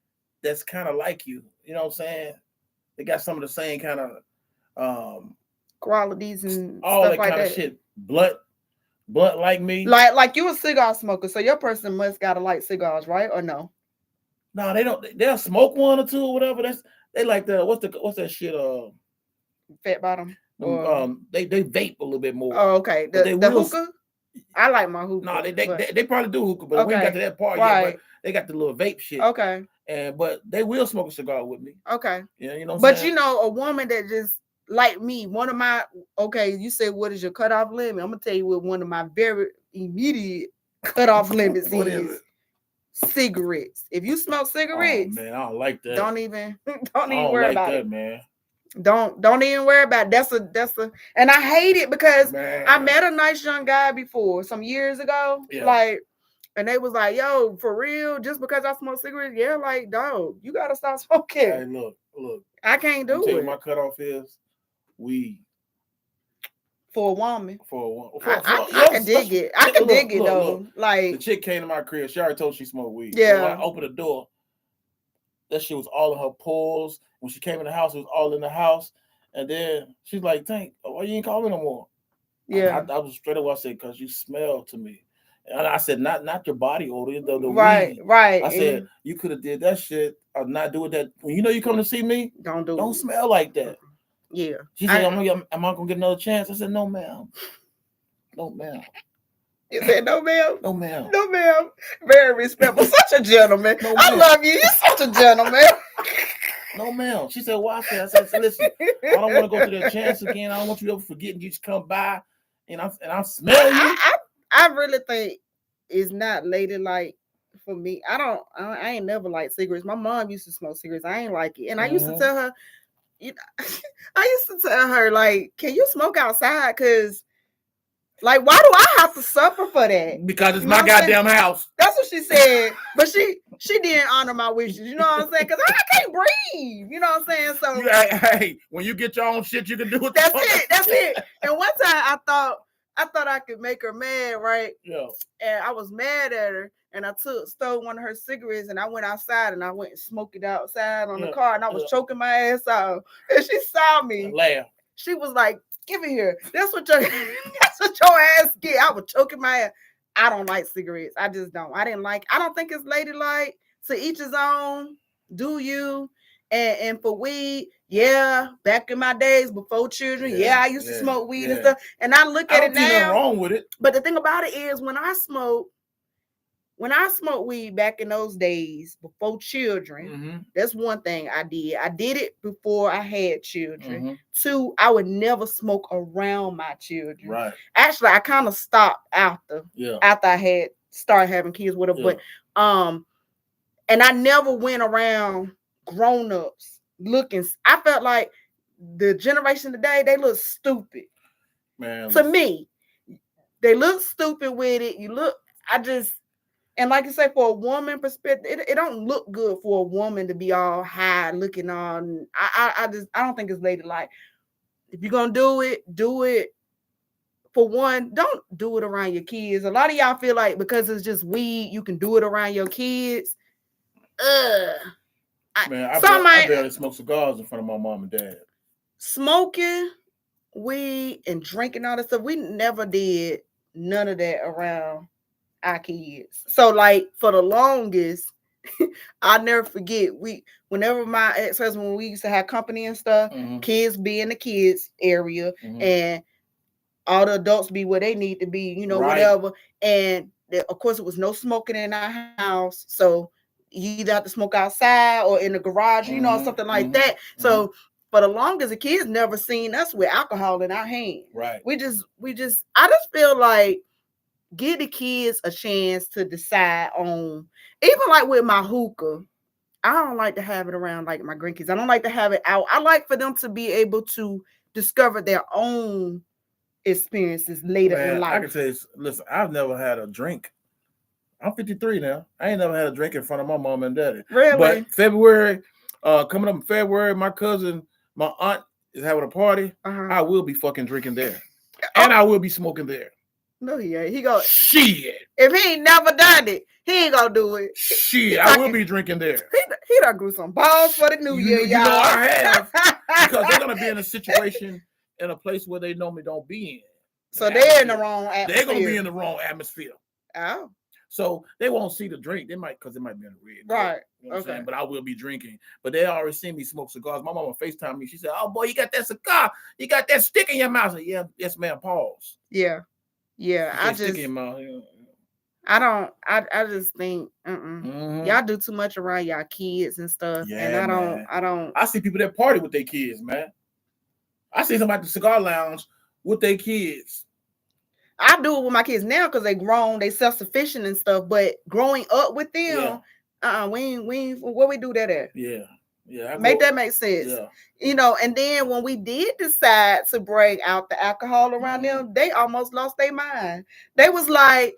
Speaker 2: that's kind of like you. You know what I'm saying? They got some of the same kind of
Speaker 1: qualities and
Speaker 2: all
Speaker 1: stuff
Speaker 2: that kind of shit. Blunt like me.
Speaker 1: Like you a cigar smoker. So your person must got to like cigars, right? Or no?
Speaker 2: No, they don't. They'll smoke one or two or whatever. They like the what's that shit?
Speaker 1: Fat bottom.
Speaker 2: They vape a little bit more.
Speaker 1: Oh, okay. The hookah. I like my hookah.
Speaker 2: No, they probably do hookah, but we ain't got to that part yet. But they got the little vape shit.
Speaker 1: Okay.
Speaker 2: But they will smoke a cigar with me.
Speaker 1: Okay.
Speaker 2: Yeah, you know.
Speaker 1: But a woman that just like me, one of my you say what is your cutoff limit? I'm gonna tell you what one of my very immediate cutoff limits is. cigarettes. If you smoke
Speaker 2: Oh
Speaker 1: cigarettes,
Speaker 2: man, I don't like that.
Speaker 1: don't even
Speaker 2: I don't
Speaker 1: worry
Speaker 2: like
Speaker 1: about
Speaker 2: that,
Speaker 1: it.
Speaker 2: man.
Speaker 1: Don't even worry about it. That's a and I hate it because
Speaker 2: Man.
Speaker 1: I met a nice young guy before some years ago.
Speaker 2: Yeah.
Speaker 1: Like, and they was like, yo, for real, just because I smoke cigarettes, yeah, like, dog, you gotta stop smoking.
Speaker 2: Hey, look.
Speaker 1: I can't
Speaker 2: You
Speaker 1: do
Speaker 2: tell
Speaker 1: it
Speaker 2: you my cutoff is weed.
Speaker 1: for a woman. I can dig it. I can dig it though.
Speaker 2: The
Speaker 1: Like,
Speaker 2: chick came to my crib. She already told she smoked weed.
Speaker 1: Yeah.
Speaker 2: So when I opened the door, that shit was all in her pores. When she came in the house, it was all in the house. And then she's like, "Tank, why you ain't call me no more?"
Speaker 1: yeah,
Speaker 2: I was straight up. I said, "Cause you smell to me." And I said, "Not your body odor, the
Speaker 1: right,
Speaker 2: weed."
Speaker 1: right.
Speaker 2: I said, "You could have did that shit or not do it. That when you know you come to see me,
Speaker 1: don't do
Speaker 2: don't
Speaker 1: it.
Speaker 2: smell like that."
Speaker 1: Yeah.
Speaker 2: She said, "Am I gonna get another chance?" I said, "No, ma'am. No, ma'am.
Speaker 1: You said no, ma'am.
Speaker 2: No, ma'am.
Speaker 1: No, ma'am. Very respectful. Such a gentleman.
Speaker 2: No,
Speaker 1: I
Speaker 2: ma'am.
Speaker 1: love you. You're such a gentleman.
Speaker 2: No, ma'am." She said, "Why?" I said, "Listen, I don't want to go through that chance again. I don't want you to ever forget. You just come by and I smell you."
Speaker 1: I really think it's not ladylike for me. I ain't never liked cigarettes. My mom used to smoke cigarettes. I ain't like it. And I used to tell her, I used to tell her, like, can you smoke outside? Because, like, why do I have to suffer for that?
Speaker 2: Because it's my goddamn house.
Speaker 1: That's what she said. But she didn't honor my wishes. You know what I'm saying? Because I can't breathe. You know what I'm saying? So
Speaker 2: hey, when you get your own shit, you can do it.
Speaker 1: That's it. And one time I thought I could make her mad, right?
Speaker 2: Yeah.
Speaker 1: And I was mad at her, and I stole one of her cigarettes, and I went outside and I went and smoked it outside on the car, and I was choking my ass out. And she saw me.
Speaker 2: Laugh.
Speaker 1: She was like, "Give it here. That's what your ass get." I was choking my ass. I don't like cigarettes. I just don't. I don't think it's ladylike. To each his own. Do you? And for weed, yeah, back in my days before children, I used to smoke weed and stuff. And I look at it now.
Speaker 2: Nothing wrong with it.
Speaker 1: But the thing about it is, when I smoked weed back in those days before children, that's one thing I did. I did it before I had children. 2, I would never smoke around my children.
Speaker 2: Right.
Speaker 1: Actually, I kind of stopped after I had started having kids with her, but and I never went around grown-ups looking. I felt like the generation today, they look stupid.
Speaker 2: Man,
Speaker 1: to me, they look stupid with it. And like you say, for a woman perspective, it don't look good for a woman to be all high looking on. I don't think it's ladylike. If you're gonna do it. For one, don't do it around your kids. A lot of y'all feel like because it's just weed, you can do it around your kids.
Speaker 2: I barely smoke cigars in front of my mom and dad.
Speaker 1: Smoking weed and drinking all that stuff, we never did none of that around our kids. So, like, for the longest, I'll never forget, whenever my ex-husband, when we used to have company and stuff, kids be in the kids area, and all the adults be where they need to be, whatever. And of course, it was no smoking in our house. So you either have to smoke outside or in the garage, something like that. So for the longest, the kids never seen us with alcohol in our hand.
Speaker 2: Right.
Speaker 1: I just feel like give the kids a chance to decide on, even like with my hookah, I don't like to have it around like my grandkids. I don't like to have it out. I like for them to be able to discover their own experiences later in life.
Speaker 2: I can tell you, listen, I've never had a drink. I'm 53 now. I ain't never had a drink in front of my mom and daddy.
Speaker 1: Really?
Speaker 2: But February, coming up in February, my aunt is having a party. I will be fucking drinking there. And I will be smoking there.
Speaker 1: No, he ain't. He go,
Speaker 2: shit.
Speaker 1: If he ain't never done it, he ain't gonna do it.
Speaker 2: Shit, I will be drinking there.
Speaker 1: He done grew some balls for the new year, y'all.
Speaker 2: You know I have. Because they're gonna be in a situation in a place where they normally don't be in.
Speaker 1: So they're in the wrong atmosphere.
Speaker 2: They're gonna be in the wrong atmosphere.
Speaker 1: Oh.
Speaker 2: So they won't see the drink. They might, because it might be in the red.
Speaker 1: Right.
Speaker 2: You know what I'm saying? But I will be drinking. But they already seen me smoke cigars. My mama FaceTime me. She said, "Oh boy, you got that cigar. You got that stick in your mouth." I said, "Yeah, yes, ma'am." Pause.
Speaker 1: Yeah. I
Speaker 2: stick in your mouth.
Speaker 1: I just think y'all do too much around y'all kids and stuff.
Speaker 2: Yeah,
Speaker 1: and I don't.
Speaker 2: I see people that party with their kids, man. I see somebody at the cigar lounge with their kids.
Speaker 1: I do it with my kids now because they grown, they self-sufficient and stuff. But growing up with them, we ain't where we do that at.
Speaker 2: Yeah.
Speaker 1: That make sense.
Speaker 2: Yeah.
Speaker 1: You know, and then when we did decide to bring out the alcohol around them, they almost lost their mind. They was like,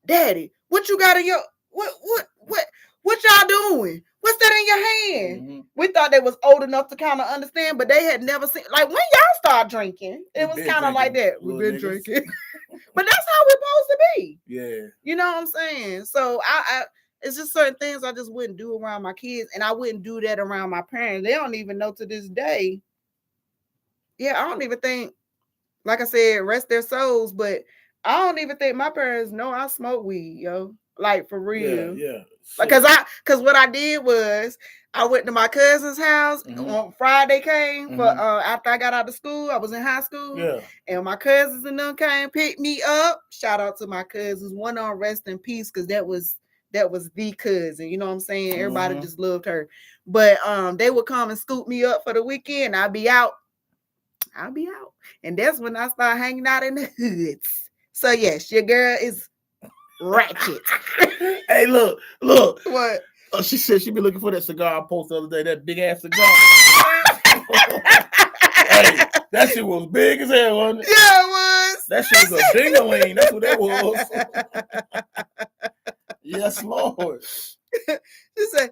Speaker 1: Daddy, what you got in your what y'all doing? What's that in your hand?
Speaker 2: Mm-hmm.
Speaker 1: We thought they was old enough to kind of understand, but they had never seen, like, when y'all start drinking, it was kind of like that. We've been drinking. But that's how we're supposed to be.
Speaker 2: Yeah.
Speaker 1: You know what I'm saying? So I it's just certain things I just wouldn't do around my kids, and I wouldn't do that around my parents. They don't even know to this day. Yeah, I don't even think, like I said, rest their souls, but I don't even think my parents know I smoke weed, yo. Like, for real.
Speaker 2: Yeah.
Speaker 1: Because what I did was I went to my cousin's house on Friday came for after I got out of school. I was in high school.
Speaker 2: Yeah.
Speaker 1: And my cousins and them came pick me up. Shout out to my cousins. One on rest in peace, because that was the cousin. You know what I'm saying? Everybody just loved her. But they would come and scoop me up for the weekend. I'll be out. And that's when I start hanging out in the hoods. So yes, your girl is ratchet.
Speaker 2: Hey, look.
Speaker 1: What?
Speaker 2: Oh, she said she be looking for that cigar I posted the other day, that big ass cigar. Hey, that shit was big as hell, wasn't it?
Speaker 1: Yeah, it was.
Speaker 2: That shit was a ding-a-ling. That's what that was. Yes, Lord.
Speaker 1: She said,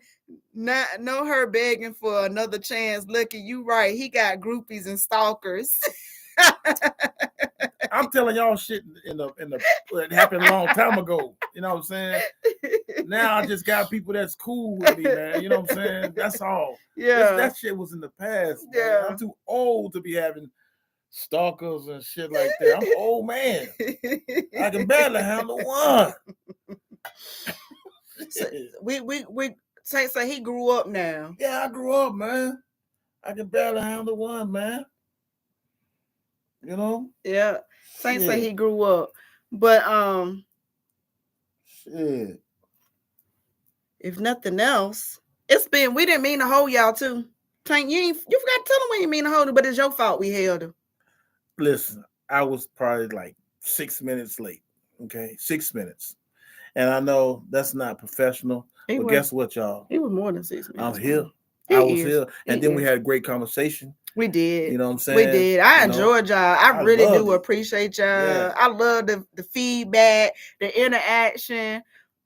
Speaker 1: no her begging for another chance. Lucky, you right. He got groupies and stalkers.
Speaker 2: I'm telling y'all shit it happened a long time ago. You know what I'm saying? Now I just got people that's cool with me, man. You know what I'm saying? That's all.
Speaker 1: Yeah.
Speaker 2: That shit was in the past. Man.
Speaker 1: Yeah.
Speaker 2: I'm too old to be having stalkers and shit like that. I'm an old man. I can barely handle one.
Speaker 1: So we say he grew up now.
Speaker 2: Yeah, I grew up, man. I can barely handle one, man. You know?
Speaker 1: Yeah. Saint say he grew up. But
Speaker 2: shit.
Speaker 1: If nothing else, we didn't mean to hold y'all too. Tank, you forgot to tell him we didn't mean to hold him, but it's your fault we held him.
Speaker 2: Listen, I was probably like 6 minutes late. Okay, 6 minutes. And I know that's not professional. But guess what, y'all?
Speaker 1: He was more than 6 minutes.
Speaker 2: I'm here. I was here. And then we had a great conversation.
Speaker 1: We did.
Speaker 2: You know what I'm saying?
Speaker 1: We did. I enjoyed y'all. I really do appreciate y'all.
Speaker 2: Yeah.
Speaker 1: I love the feedback, the interaction,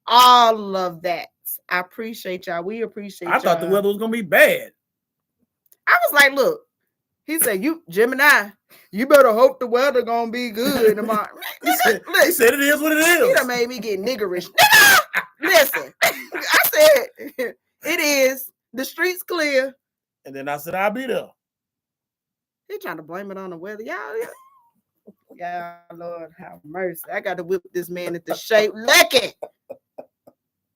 Speaker 1: all of that. I appreciate y'all. We appreciate y'all.
Speaker 2: I thought the weather was going to be bad.
Speaker 1: I was like, look, he said, Gemini, you better hope the weather going to be good tomorrow.
Speaker 2: He said it is what it is.
Speaker 1: He done made me get niggerish. Listen, I said, it is. The street's clear.
Speaker 2: And then I said, I'll be there.
Speaker 1: He trying to blame it on the weather. Y'all, Lord have mercy. I got to whip this man into shape. Lucky.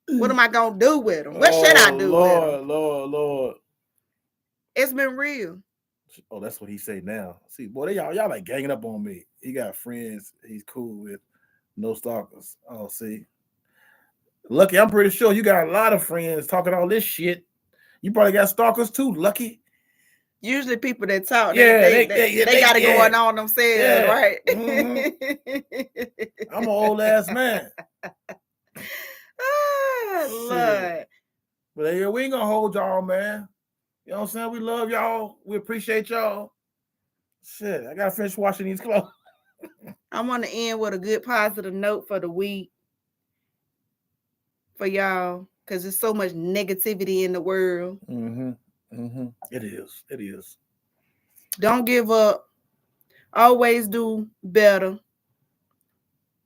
Speaker 1: What am I going to do with him? What should I do with him?
Speaker 2: Lord.
Speaker 1: It's been real.
Speaker 2: Oh, that's what he say now. See, boy, y'all like ganging up on me. He got friends he's cool with. No stalkers. Oh, see. Lucky, I'm pretty sure you got a lot of friends talking all this shit. You probably got stalkers too, Lucky.
Speaker 1: Usually people that talk,
Speaker 2: they
Speaker 1: got it going on themselves, right?
Speaker 2: Mm-hmm. I'm an old ass man.
Speaker 1: Lord.
Speaker 2: But yeah, we ain't gonna hold y'all, man. You know what I'm saying? We love y'all. We appreciate y'all. Shit, I gotta finish washing these clothes.
Speaker 1: I want to end with a good positive note for the week for y'all, because there's so much negativity in the world.
Speaker 2: It is.
Speaker 1: Don't give up. Always do better.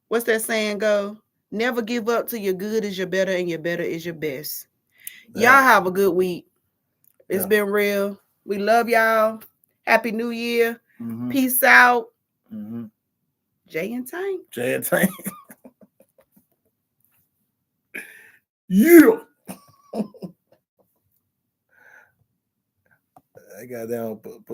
Speaker 1: What's that saying go? Never give up till your good is your better and your better is your best. Y'all have a good week. It's been real. We love y'all. Happy New Year. Peace out. Jay and Tank.
Speaker 2: Yeah. I got down.